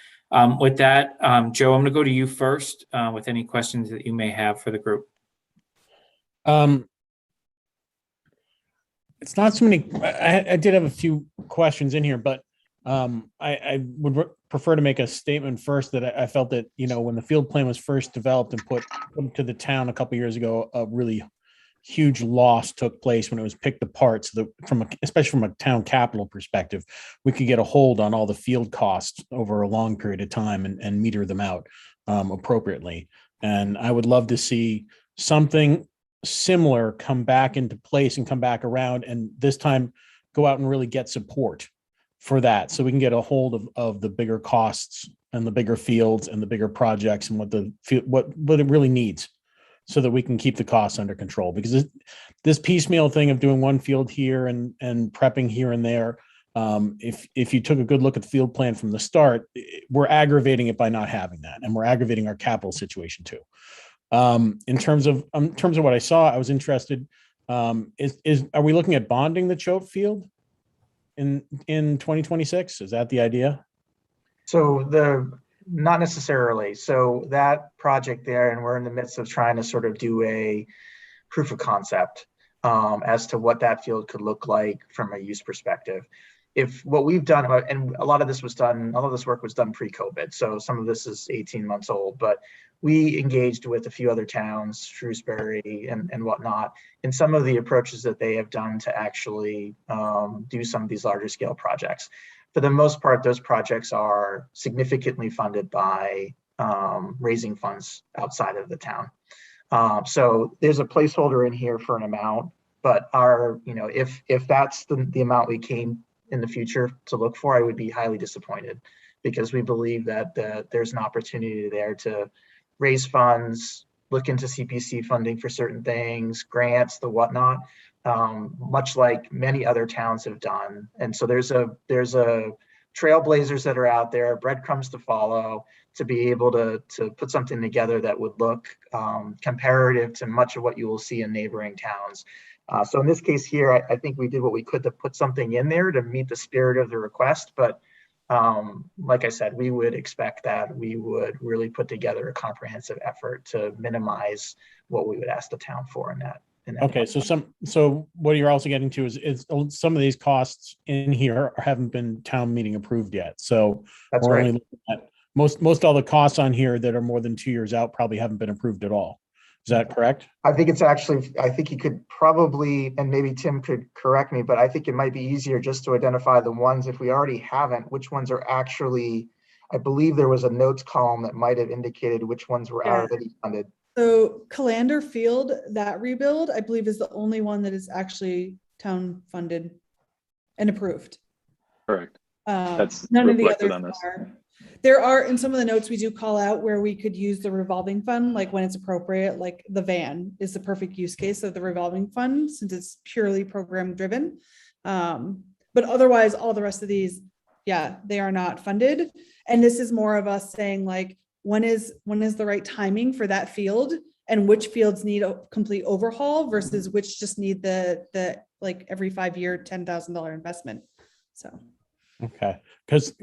Speaker 1: with that, Joe, I'm going to go to you first with any questions that you may have for the group.
Speaker 4: It's not so many. I did have a few questions in here, but I would prefer to make a statement first that I felt that, when the field plan was first developed and put to the town a couple of years ago, a really huge loss took place when it was picked apart. So especially from a town capital perspective, we could get a hold on all the field costs over a long period of time and meter them out appropriately. And I would love to see something similar come back into place and come back around, and this time go out and really get support for that, so we can get a hold of the bigger costs and the bigger fields and the bigger projects and what it really needs, so that we can keep the costs under control. Because this piecemeal thing of doing one field here and prepping here and there, if you took a good look at the field plan from the start, we're aggravating it by not having that, and we're aggravating our capital situation too. In terms of what I saw, I was interested. Are we looking at bonding the Choate field in 2026? Is that the idea?
Speaker 10: So not necessarily. So that project there, and we're in the midst of trying to sort of do a proof of concept as to what that field could look like from a use perspective. If what we've done, and a lot of this work was done pre-COVID, so some of this is 18 months old, but we engaged with a few other towns, Shrewsbury and whatnot, in some of the approaches that they have done to actually do some of these larger scale projects. For the most part, those projects are significantly funded by raising funds outside of the town. So there's a placeholder in here for an amount, but if that's the amount we came in the future to look for, I would be highly disappointed, because we believe that there's an opportunity there to raise funds, look into CPC funding for certain things, grants, the whatnot, much like many other towns have done. And so there's a trailblazers that are out there, breadcrumbs to follow, to be able to put something together that would look comparative to much of what you will see in neighboring towns. So in this case here, I think we did what we could to put something in there to meet the spirit of the request. But like I said, we would expect that we would really put together a comprehensive effort to minimize what we would ask the town for in that.
Speaker 4: Okay, so what you're also getting to is some of these costs in here haven't been town meeting approved yet. So
Speaker 10: that's
Speaker 4: we're
Speaker 10: right.
Speaker 4: only looking at most all the costs on here that are more than 2 years out probably haven't been approved at all. Is that correct?
Speaker 10: I think you could probably, and maybe Tim could correct me, but I think it might be easier just to identify the ones, if we already haven't, which ones are actually, I believe there was a notes column that might have indicated which ones were already funded.
Speaker 8: So Calander Field, that rebuild, I believe, is the only one that is actually town funded and approved.
Speaker 9: Correct. That's
Speaker 8: None of the
Speaker 9: reflected
Speaker 8: others
Speaker 9: on this.
Speaker 8: are. There are, in some of the notes, we do call out where we could use the revolving fund, like when it's appropriate, like the van is the perfect use case of the revolving fund, since it's purely program driven. But otherwise, all the rest of these, they are not funded. And this is more of us saying, like, when is the right timing for that field, and which fields need a complete overhaul versus which just need the like every 5-year $10,000 investment. So.
Speaker 4: Okay, because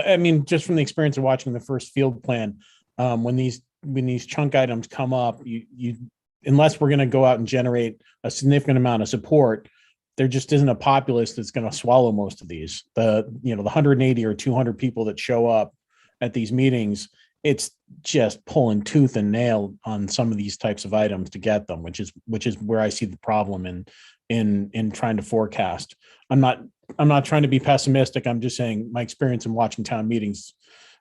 Speaker 4: I mean, just from the experience of watching the first field plan, when these chunk items come up, you unless we're going to go out and generate a significant amount of support, there just isn't a populace that's going to swallow most of these. The 180 or 200 people that show up at these meetings it's just pulling tooth and nail on some of these types of items to get them, which is where I see the problem in trying to forecast. I'm not trying to be pessimistic. I'm just saying my experience in watching town meetings,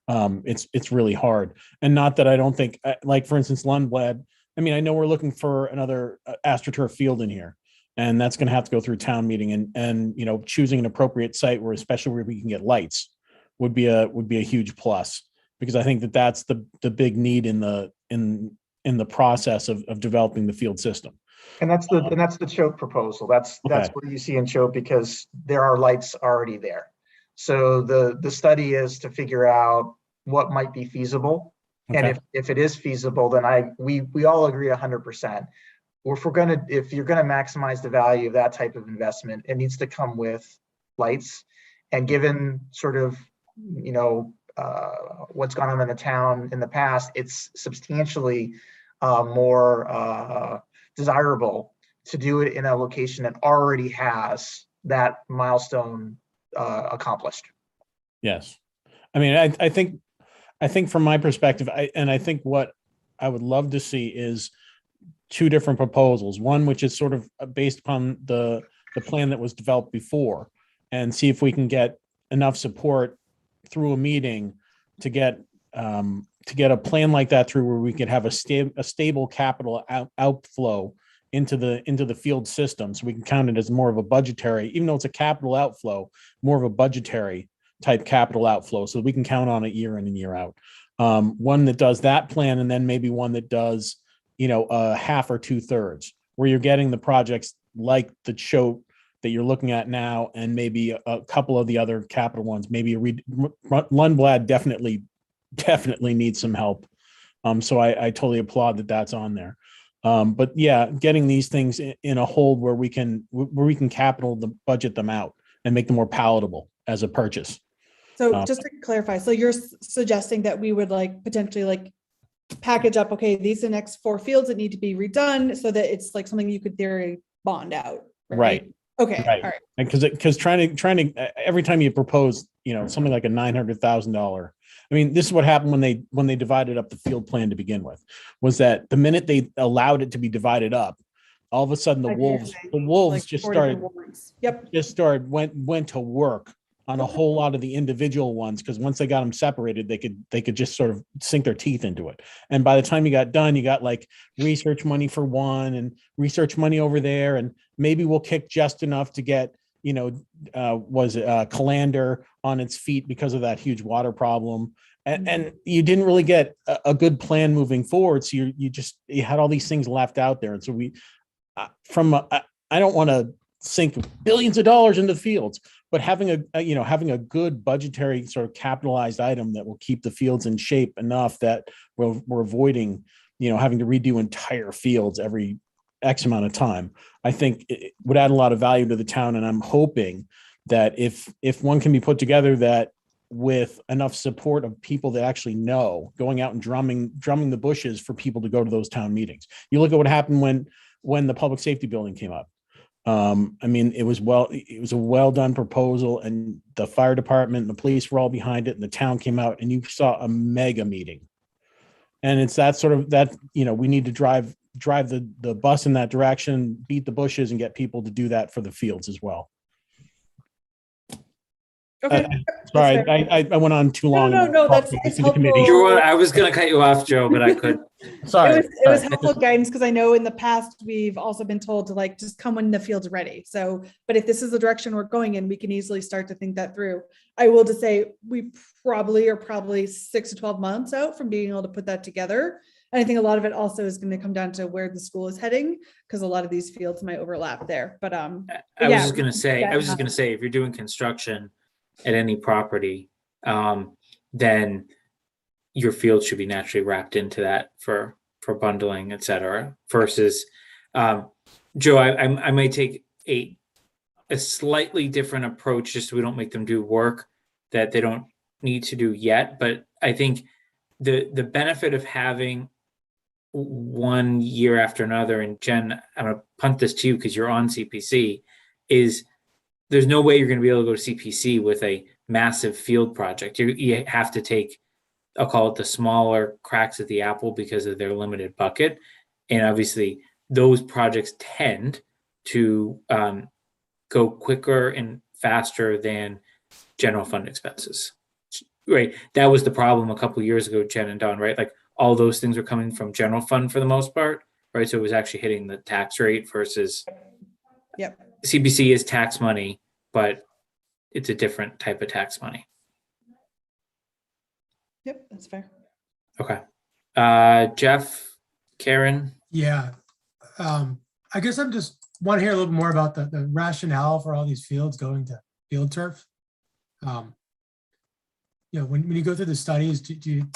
Speaker 4: it's really hard. And not that I don't think, like for instance, Lundblad, I mean, I know we're looking for another AstroTurf field in here, and that's going to have to go through town meeting, and you know, choosing an appropriate site where, especially where we can get lights, would be a huge plus, because I think that's the big need in the process of developing the field system.
Speaker 10: And that's the choke proposal. That's
Speaker 4: Okay.
Speaker 10: what you see in choke, because there are lights already there. So the study is to figure out what might be feasible. And
Speaker 4: Okay.
Speaker 10: if it is feasible, then we all agree 100%. If you're gonna maximize the value of that type of investment, it needs to come with lights. And given sort of, you know, what's gone on in the town in the past, it's substantially more desirable to do it in a location that already has that milestone accomplished.
Speaker 4: Yes. I mean, I think from my perspective, I think what I would love to see is two different proposals. One, which is sort of based upon the plan that was developed before, and see if we can get enough support through a meeting to get a plan like that through, where we could have a stable capital outflow into the field system, so we can count it as more of a budgetary, even though it's a capital outflow, more of a budgetary type capital outflow, so we can count on it year in and year out. One that does that plan, and then maybe one that does, you know, half or 2/3, where you're getting the projects like the choke that you're looking at now, and maybe a couple of the other capital ones. Maybe Lundblad definitely needs some help. So I totally applaud that that's on there. But yeah, getting these things in a hold where we can budget them out and make them more palatable as a purchase.
Speaker 8: So just to clarify, so you're suggesting that we would like potentially like package up, okay, these are the next 4 fields that need to be redone, so that it's like something you could theory bond out.
Speaker 4: Right.
Speaker 8: Okay.
Speaker 4: Right.
Speaker 8: All right.
Speaker 4: And because trying to every time you propose, you know, something like a $900,000. I mean, this is what happened when they divided up the field plan to begin with, was that the minute they allowed it to be divided up, all of a sudden the wolves
Speaker 8: Like
Speaker 4: just
Speaker 8: 4
Speaker 4: started
Speaker 8: different warrants. Yep.
Speaker 4: went to work on a whole lot of the individual ones, because once they got them separated, they could just sort of sink their teeth into it. And by the time you got done, you got like research money for one and research money over there, and maybe we'll kick just enough to get, you know, Calander on its feet because of that huge water problem. And you didn't really get a good plan moving forward. So you had all these things left out there. And so I don't want to sink billions of dollars into the fields, but having a good budgetary sort of capitalized item that will keep the fields in shape enough that we're avoiding, you know, having to redo entire fields every X amount of time, I think it would add a lot of value to the town. And I'm hoping that if one can be put together, that with enough support of people that actually know, going out and drumming the bushes for people to go to those town meetings. You look at what happened when the public safety building came up. I mean, it was a well done proposal, and the fire department and the police were all behind it, and the town came out, and you saw a mega meeting. And it's that sort of that, you know, we need to drive the bus in that direction, beat the bushes, and get people to do that for the fields as well.
Speaker 8: Okay.
Speaker 4: Sorry, I went on too long.
Speaker 8: No, that's it's helpful.
Speaker 1: I was going to cut you off, Joe, but I couldn't.
Speaker 4: Sorry.
Speaker 8: It was helpful guidance, because I know in the past we've also been told to like just come when the field's ready. So, but if this is the direction we're going in, we can easily start to think that through. I will just say we probably 6 to 12 months out from being able to put that together. And I think a lot of it also is going to come down to where the school is heading, because a lot of these fields might overlap there. But
Speaker 1: I was just going to say, if you're doing construction at any property, then your field should be naturally wrapped into that for bundling, et cetera, versus Joe, I might take a slightly different approach, just so we don't make them do work that they don't need to do yet. But I think the benefit of having one year after another, and Jen, I'm going to punt this to you because you're on CPC, is there's no way you're going to be able to go to CPC with a massive field project. You have to take I'll call it the smaller cracks at the apple because of their limited bucket. And obviously those projects tend to go quicker and faster than general fund expenses. Right. That was the problem a couple of years ago, Jen and Don, right? Like all those things were coming from general fund for the most part, right? So it was actually hitting the tax rate versus
Speaker 8: Yep.
Speaker 1: CPC is tax money, but it's a different type of tax money.
Speaker 8: Yep, that's fair.
Speaker 1: Okay. Jeff, Karen,
Speaker 2: Yeah. I guess I'm just want to hear a little more about the rationale for all these fields going to field turf. When you go through the studies, do you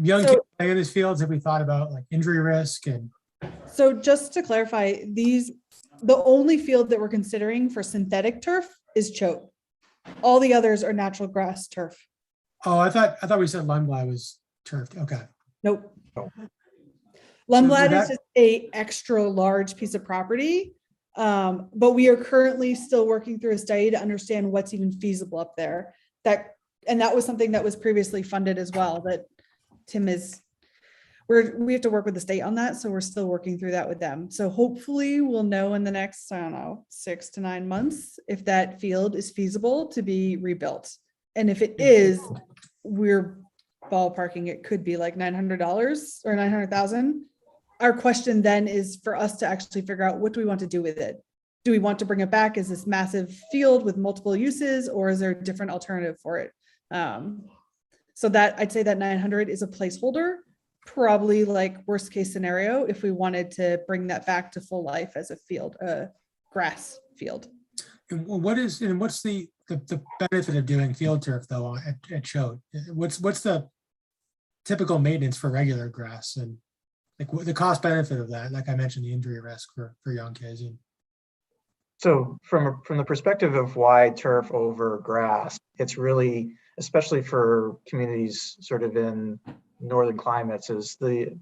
Speaker 2: young
Speaker 8: So-
Speaker 2: kids playing in these fields, have we thought about like injury risk and
Speaker 8: So just to clarify, the only field that we're considering for synthetic turf is Choate. All the others are natural grass turf.
Speaker 2: oh, I thought we said Lundblad was turfed. Okay.
Speaker 8: Nope.
Speaker 2: Oh.
Speaker 8: Lundblad
Speaker 2: So
Speaker 8: is just a extra large piece of property. But we are currently still working through a study to understand what's even feasible up there. And that was something that was previously funded as well, that Tim we have to work with the state on that. So we're still working through that with them. So hopefully we'll know in the next, 6 to 9 months, if that field is feasible to be rebuilt. And if it is, we're ballparking, it could be like $900 or 900,000. Our question then is for us to actually figure out, what do we want to do with it? Do we want to bring it back as this massive field with multiple uses, or is there a different alternative for it? So that I'd say that 900 is a placeholder, probably like worst case scenario, if we wanted to bring that back to full life as a field, a grass field.
Speaker 2: And what's the benefit of doing field turf though at Choate? What's the typical maintenance for regular grass, and like what the cost benefit of that? Like I mentioned, the injury risk for young kids.
Speaker 10: So from the perspective of why turf over grass, it's really, especially for communities sort of in northern climates, is the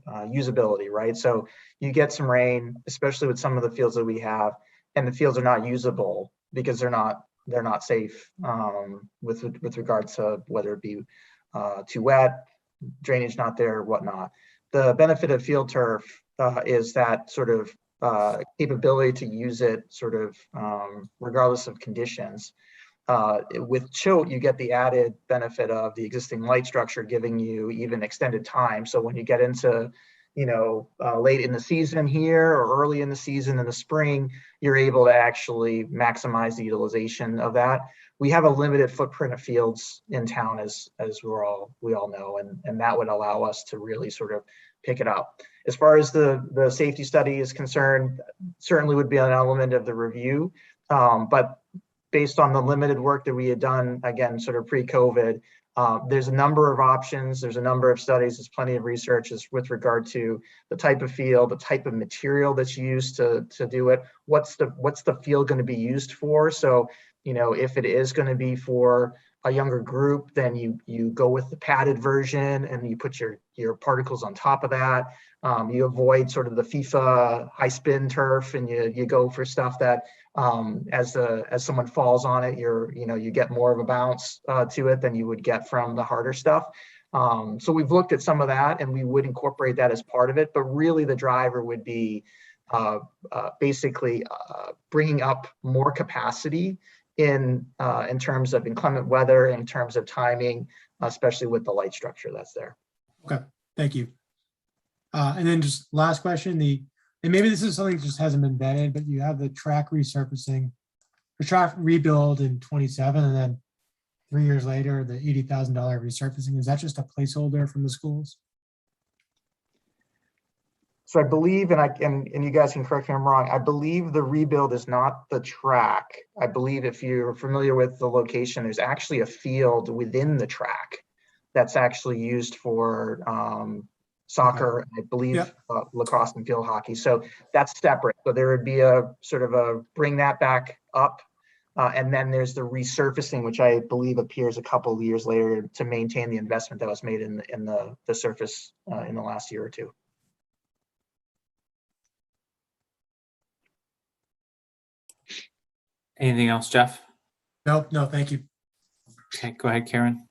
Speaker 10: usability, right? So you get some rain, especially with some of the fields that we have, and the fields are not usable because they're not safe with regard to whether it be too wet, drainage not there, whatnot. The benefit of field turf is that sort of capability to use it sort of regardless of conditions. With Choate, you get the added benefit of the existing light structure giving you even extended time. So when you get into, late in the season here or early in the season in the spring, you're able to actually maximize the utilization of that. We have a limited footprint of fields in town, as we all know, and that would allow us to really sort of pick it up. As far as the safety study is concerned, certainly would be an element of the review, but based on the limited work that we had done, again, sort of pre-COVID, there's a number of options. There's a number of studies. There's plenty of research with regard to the type of field, the type of material that's used to do it. What's the field going to be used for? So, if it is going to be for a younger group, then you go with the padded version and you put your particles on top of that. You avoid sort of the FIFA high spin turf, and you go for stuff that as someone falls on it, you get more of a bounce to it than you would get from the harder stuff. So we've looked at some of that, and we would incorporate that as part of it. But really, the driver would be basically bringing up more capacity in terms of inclement weather, in terms of timing, especially with the light structure that's there.
Speaker 2: Okay, thank you. And then just last question, and maybe this is something that just hasn't been vetted, but you have the track resurfacing, the track rebuild in 27, and then 3 years later, the $80,000 resurfacing. Is that just a placeholder from the schools?
Speaker 10: So I believe, and you guys can correct me if I'm wrong, I believe the rebuild is not the track. I believe if you're familiar with the location, there's actually a field within the track that's actually used for soccer, I believe,
Speaker 2: Yep.
Speaker 10: lacrosse and field hockey. So that's separate. So there would be a sort of a bring that back up. And then there's the resurfacing, which I believe appears a couple of years later to maintain the investment that was made in the surface in the last year or two.
Speaker 1: anything else, Jeff?
Speaker 2: No, thank you.
Speaker 1: Okay, go ahead, Karen.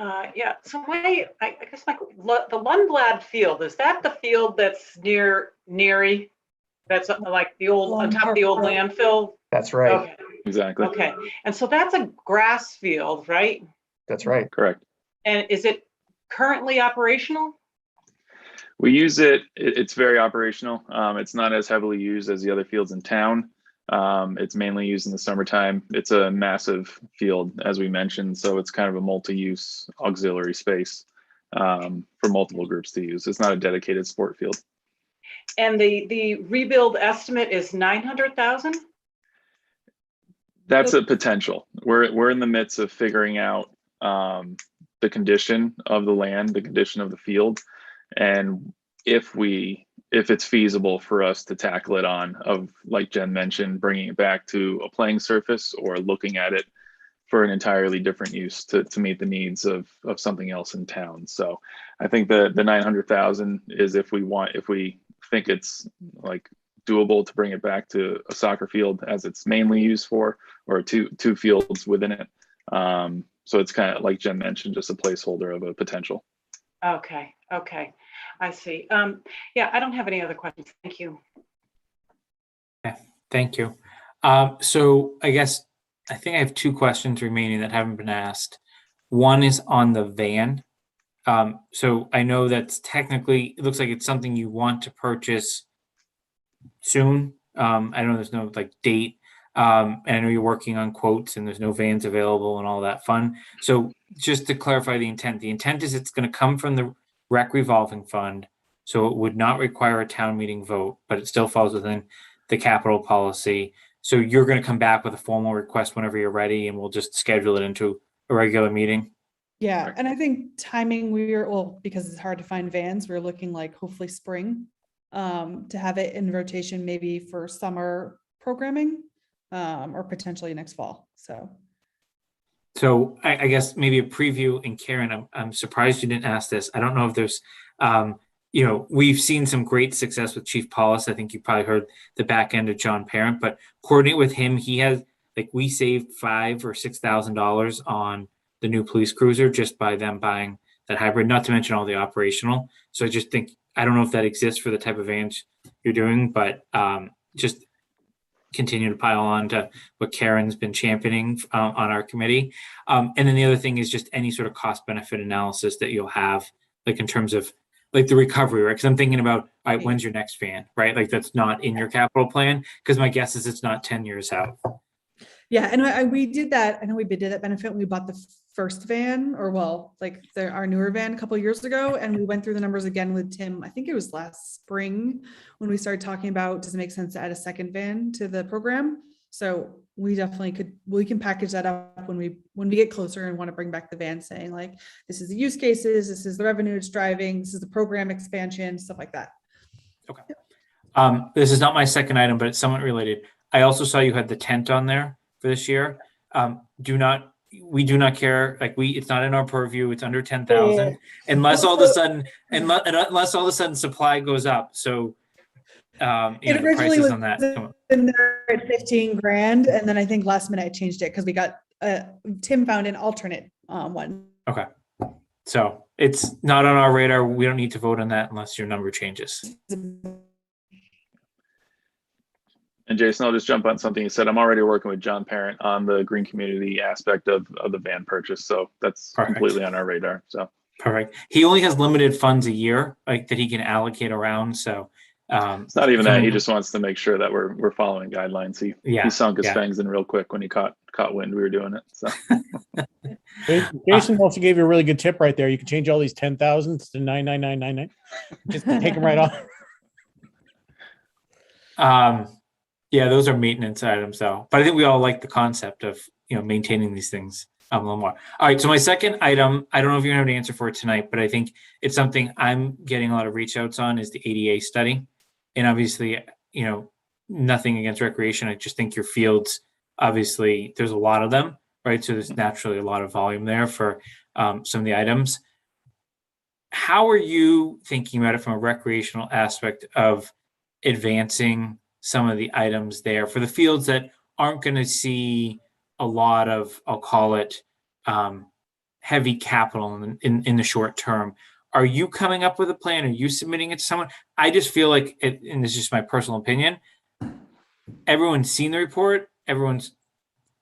Speaker 6: Yeah, so I guess the Lundblad field, is that the field that's near Neary? That's like the old, on top of the old landfill?
Speaker 10: That's right.
Speaker 6: Okay,
Speaker 9: Exactly.
Speaker 6: okay. And so that's a grass field, right?
Speaker 10: That's right.
Speaker 9: Correct.
Speaker 6: And is it currently operational?
Speaker 9: We use it. It's very operational. It's not as heavily used as the other fields in town. It's mainly used in the summertime. It's a massive field, as we mentioned, so it's kind of a multi-use auxiliary space for multiple groups to use. It's not a dedicated sport field.
Speaker 6: And the rebuild estimate is 900,000?
Speaker 9: That's a potential. We're in the midst of figuring out the condition of the land, the condition of the field, and if it's feasible for us to tackle it like Jen mentioned, bringing it back to a playing surface or looking at it for an entirely different use to meet the needs of something else in town. So I think the 900,000 is if we think it's like doable to bring it back to a soccer field as it's mainly used for, or two fields within it. So it's kind of like Jen mentioned, just a placeholder of a potential.
Speaker 6: Okay, I see. Yeah, I don't have any other questions. Thank you.
Speaker 1: Okay, thank you. So I think I have two questions remaining that haven't been asked. One is on the van. So I know that's technically, it looks like it's something you want to purchase soon. I know there's no like date. And I know you're working on quotes and there's no vans available and all that fun. So just to clarify the intent is it's going to come from the rec revolving fund. So it would not require a town meeting vote, but it still falls within the capital policy. So you're going to come back with a formal request whenever you're ready and we'll just schedule it into a regular meeting.
Speaker 8: Yeah, and I think timing, because it's hard to find vans, we're looking like hopefully spring to have it in rotation, maybe for summer programming or potentially next fall.
Speaker 1: So I guess maybe a preview, and Karen, I'm surprised you didn't ask this. I don't know if there's, we've seen some great success with Chief Paulus. I think you probably heard the back end of John Parent, but coordinate with him. He has, we saved $5,000 or $6,000 on the new police cruiser just by them buying that hybrid, not to mention all the operational. So I just think, I don't know if that exists for the type of vans you're doing, but just continue to pile on to what Karen's been championing on our committee. And then the other thing is just any sort of cost benefit analysis that you'll have, in terms of the recovery, right? Because I'm thinking about, all right, when's your next van, right? That's not in your capital plan, because my guess is it's not 10 years out.
Speaker 8: Yeah, and we did that. I know we did that benefit when we bought the first van, or our newer van a couple of years ago, and we went through the numbers again with Tim. I think it was last spring when we started talking about, does it make sense to add a second van to the program? So we definitely we can package that up when we get closer and want to bring back the van, saying this is the use cases, this is the revenue it's driving, this is the program expansion, stuff like that.
Speaker 1: Okay. This is not my second item, but it's somewhat related. I also saw you had the tent on there for this year. We do not care. It's not in our purview. It's under 10,000 unless all of a sudden supply goes up. So,
Speaker 8: It
Speaker 1: the
Speaker 8: originally
Speaker 1: prices
Speaker 8: was
Speaker 1: on that come up.
Speaker 8: in there at 15 grand. And then I think last minute I changed it because we got, Tim found an alternate one.
Speaker 1: Okay. So it's not on our radar. We don't need to vote on that unless your number changes.
Speaker 9: And Jason, I'll just jump on something you said. I'm already working with John Parent on the green community aspect of the van purchase. So that's completely on our radar. So
Speaker 1: perfect. He only has limited funds a year, that he can allocate around. So
Speaker 9: it's not even that. He just wants to make sure that we're following guidelines. He sunk his fangs in real quick when he caught wind we were doing it. So
Speaker 4: Jason also gave you a really good tip right there. You can change all these 10,000s to 99999. Just take them right off.
Speaker 1: Yeah, those are maintenance items though. But I think we all like the concept of, maintaining these things a little more. All right. So my second item, I don't know if you're gonna have an answer for it tonight, but I think it's something I'm getting a lot of reach outs on, is the ADA study. And obviously, nothing against recreation. I just think your fields, obviously there's a lot of them, right? So there's naturally a lot of volume there for some of the items. How are you thinking about it from a recreational aspect of advancing some of the items there for the fields that aren't going to see a lot of, I'll call it, heavy capital in the short term. Are you coming up with a plan? Are you submitting it to someone? I just feel like, and this is just my personal opinion, everyone's seen the report, everyone's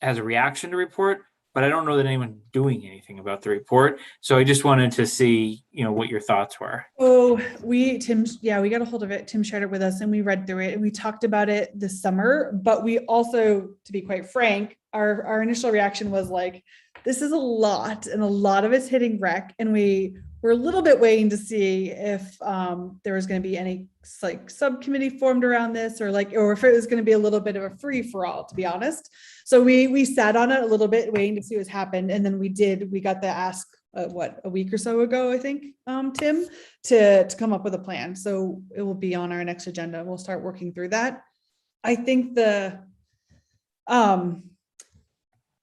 Speaker 1: has a reaction to the report, but I don't know that anyone's doing anything about the report. So I just wanted to see, what your thoughts were.
Speaker 8: Oh, we got a hold of it. Tim shared it with us and we read through it and we talked about it this summer, but we also, to be quite frank, our initial reaction was like, this is a lot and a lot of it's hitting rec. And we were a little bit waiting to see if there was going to be any like subcommittee formed around this or if it was going to be a little bit of a free for all, to be honest. So we sat on it a little bit waiting to see what's happened. And then we got the ask, a week or so ago, I think, Tim, to come up with a plan. So it will be on our next agenda. We'll start working through that. I think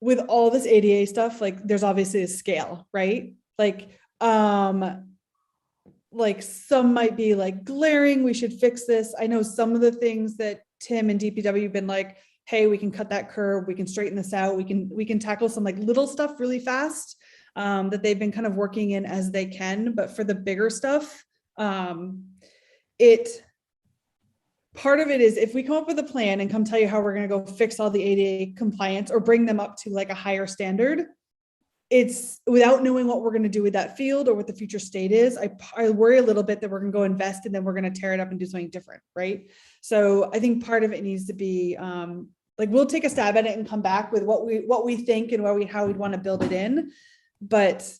Speaker 8: with all this ADA stuff, there's obviously a scale, right? Some might be glaring, we should fix this. I know some of the things that Tim and DPW have been like, hey, we can cut that curve, we can straighten this out, we can tackle some little stuff really fast that they've been kind of working in as they can. But for the bigger stuff, part of it is if we come up with a plan and come tell you how we're going to go fix all the ADA compliance or bring them up to a higher standard, it's without knowing what we're going to do with that field or what the future state is. I worry a little bit that we're going to go invest and then we're going to tear it up and do something different. Right. So I think part of it needs to be we'll take a stab at it and come back with what we think and how we'd want to build it in. But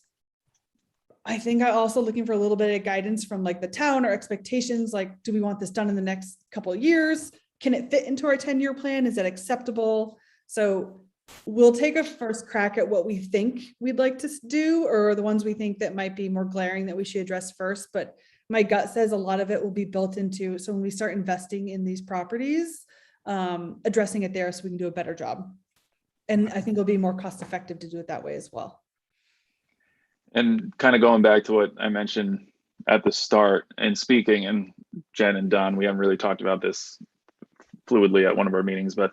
Speaker 8: I think I'm also looking for a little bit of guidance from the town or expectations. Do we want this done in the next couple of years? Can it fit into our 10-year plan? Is that acceptable? So we'll take a first crack at what we think we'd like to do, or the ones we think that might be more glaring that we should address first. But my gut says a lot of it will be built into. So when we start investing in these properties, addressing it there so we can do a better job. And I think it'll be more cost effective to do it that way as well.
Speaker 9: And kind of going back to what I mentioned at the start and speaking, and Jen and Don, we haven't really talked about this fluidly at one of our meetings, but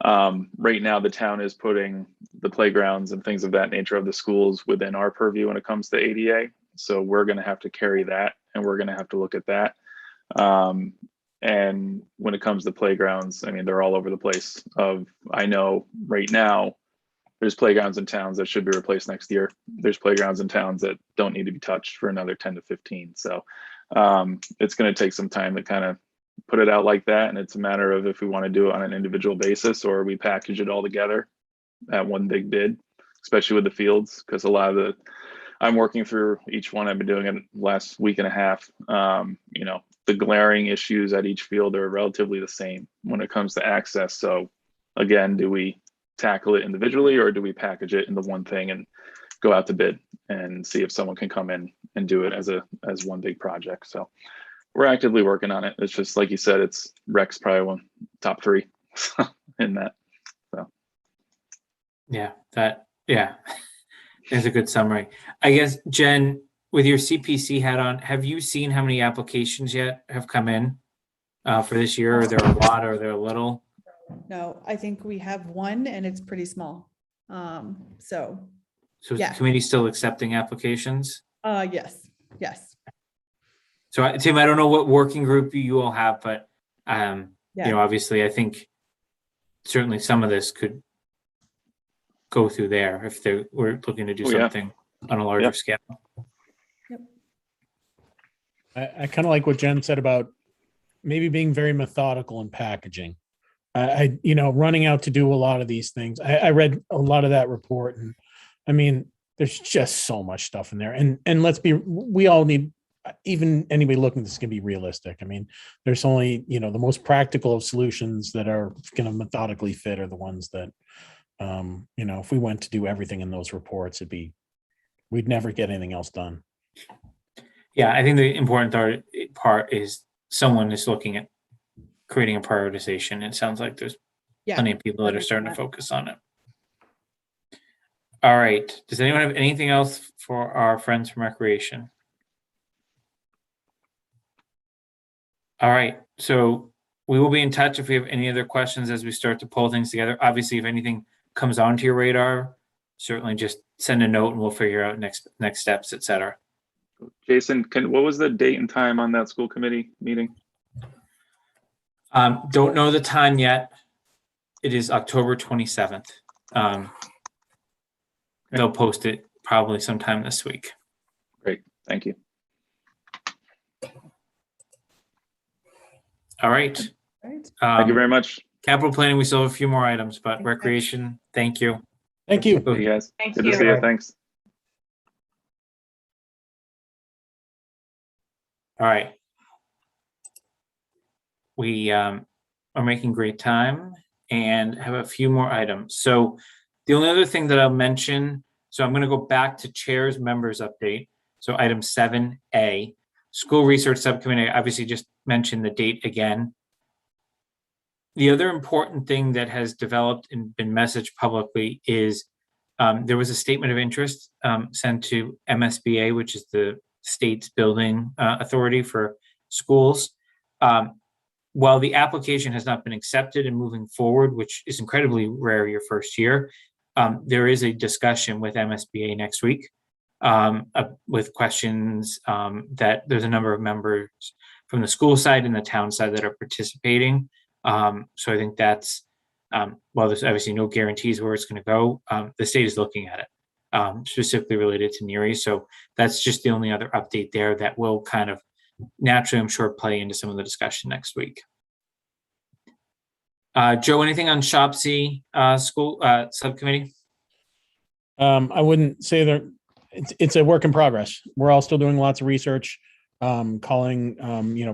Speaker 9: right now the town is putting the playgrounds and things of that nature of the schools within our purview when it comes to ADA. So we're going to have to carry that and we're going to have to look at that. And when it comes to playgrounds, I mean, they're all over the place. I know right now, there's playgrounds in towns that should be replaced next year. There's playgrounds in towns that don't need to be touched for another 10 to 15. So it's going to take some time to kind of put it out like that. And it's a matter of if we want to do it on an individual basis or we package it all together at one big bid, especially with the fields, because I'm working through each one. I've been doing it last week and a half. The glaring issues at each field are relatively the same when it comes to access. So again, do we tackle it individually or do we package it into one thing and go out to bid and see if someone can come in and do it as one big project? So we're actively working on it. It's just like you said, it's Rex probably top 3 in that. So
Speaker 1: yeah, that's a good summary. I guess, Jen, with your CPC hat on, have you seen how many applications yet have come in for this year? Are there a lot or are there a little?
Speaker 8: No, I think we have one and it's pretty small. So
Speaker 1: is
Speaker 8: yeah.
Speaker 1: the committee still accepting applications?
Speaker 8: Yes.
Speaker 1: So Tim, I don't know what working group you all have, but obviously I think certainly some of this could go through there if we're looking to do something on a larger scale.
Speaker 8: Yep.
Speaker 4: I kind of like what Jen said about maybe being very methodical in packaging. Running out to do a lot of these things. I read a lot of that report, and I mean, there's just so much stuff in there. And we all need, even anybody looking at this can be realistic. I mean, there's only, the most practical of solutions that are going to methodically fit are the ones that, if we went to do everything in those reports, we'd never get anything else done.
Speaker 1: Yeah, I think the important part is someone is looking at creating a prioritization. It sounds like there's plenty of people that are starting to focus on it. All right. Does anyone have anything else for our friends from Recreation? All right. So we will be in touch if we have any other questions as we start to pull things together. Obviously, if anything comes onto your radar, certainly just send a note and we'll figure out next steps, et cetera.
Speaker 9: Jason, what was the date and time on that school committee meeting?
Speaker 1: Don't know the time yet. It is October 27th. They'll post it probably sometime this week.
Speaker 9: Great, thank you.
Speaker 1: All right.
Speaker 8: Right.
Speaker 9: Thank you very much.
Speaker 1: Capital planning, we still have a few more items, but recreation, thank you.
Speaker 4: Thank you.
Speaker 9: See you guys.
Speaker 6: Thank
Speaker 9: Good to
Speaker 6: you.
Speaker 9: see you. Thanks.
Speaker 1: All right. We are making great time and have a few more items. So the only other thing that I'll mention, so I'm going to go back to Chair's members update. So item 7A, School Research Subcommittee, I obviously just mentioned the date again. The other important thing that has developed and been messaged publicly is there was a statement of interest sent to MSBA, which is the state's building authority for schools. While the application has not been accepted and moving forward, which is incredibly rare your first year, there is a discussion with MSBA next week with questions that there's a number of members from the school side and the town side that are participating. So I think that's, while there's obviously no guarantees where it's going to go, the state is looking at it, specifically related to NERI. So that's just the only other update there that will kind of naturally, I'm sure, play into some of the discussion next week. Joe, anything on SHOPC school subcommittee?
Speaker 4: I wouldn't say that it's a work in progress. We're all still doing lots of research, calling,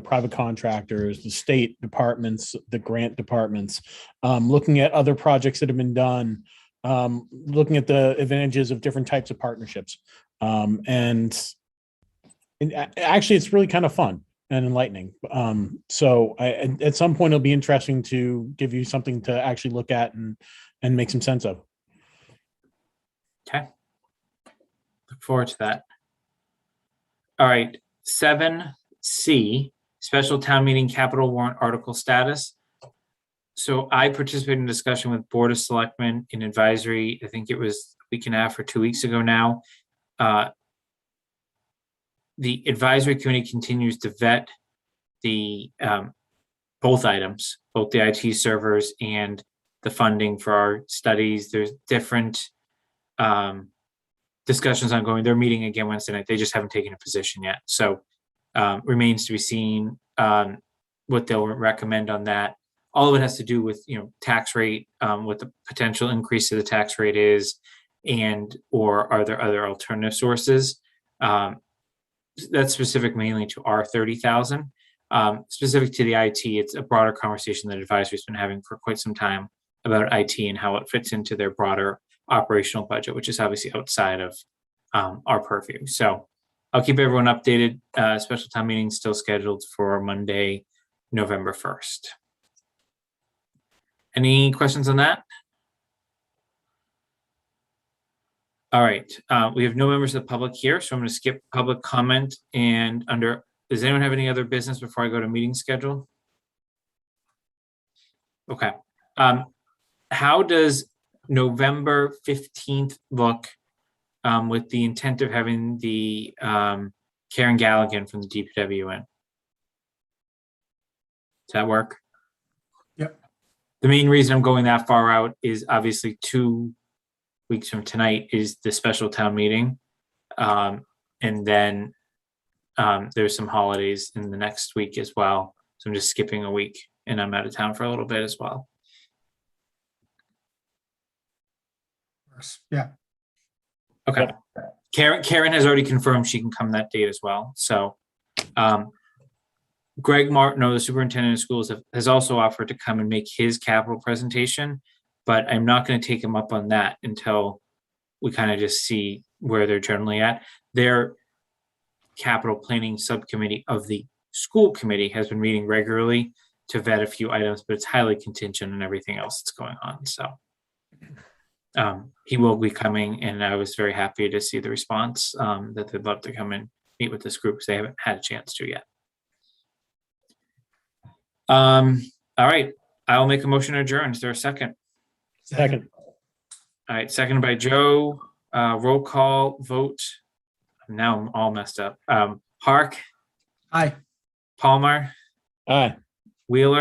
Speaker 4: private contractors, the state departments, the grant departments, looking at other projects that have been done, looking at the advantages of different types of partnerships. And actually, it's really kind of fun and enlightening. So at some point, it'll be interesting to give you something to actually look at and make some sense of.
Speaker 1: Okay. Look forward to that. All right. 7C, special town meeting capital warrant article status. So I participated in discussion with Board of Selectmen in advisory. I think it was a week and a half or 2 weeks ago now. The advisory committee continues to vet the both items, both the IT servers and the funding for our studies. There's different discussions ongoing. They're meeting again Wednesday night. They just haven't taken a position yet. So remains to be seen what they'll recommend on that. All of it has to do with, tax rate, what the potential increase to the tax rate is, and or are there other alternative sources? That's specific mainly to our 30,000. Specific to the IT, it's a broader conversation that advisory's been having for quite some time about IT and how it fits into their broader operational budget, which is obviously outside of our purview. So I'll keep everyone updated. Special town meeting still scheduled for Monday, November 1st. Any questions on that? All right, we have no members of the public here, so I'm going to skip public comment and does anyone have any other business before I go to meeting schedule? Okay. How does November 15th look with the intent of having the Karen Galligan from the DPW in? Does that work?
Speaker 2: Yep.
Speaker 1: The main reason I'm going that far out is obviously 2 weeks from tonight is the special town meeting. And then there's some holidays in the next week as well. So I'm just skipping a week and I'm out of town for a little bit as well.
Speaker 2: Yeah.
Speaker 1: Okay. Karen has already confirmed she can come that date as well. So Greg Martineau, the superintendent of schools, has also offered to come and make his capital presentation, but I'm not going to take him up on that until we kind of just see where they're generally at. Their capital planning subcommittee of the school committee has been meeting regularly to vet a few items, but it's highly contingent on everything else that's going on. So he will be coming, and I was very happy to see the response that they'd love to come and meet with this group because they haven't had a chance to yet. All right, I'll make a motion to adjourn. Is there a second?
Speaker 4: Second.
Speaker 1: All right, seconded by Joe. Roll call vote. Now I'm all messed up. Hark,
Speaker 2: Aye.
Speaker 1: Palmer,
Speaker 4: Aye.
Speaker 1: Wheeler.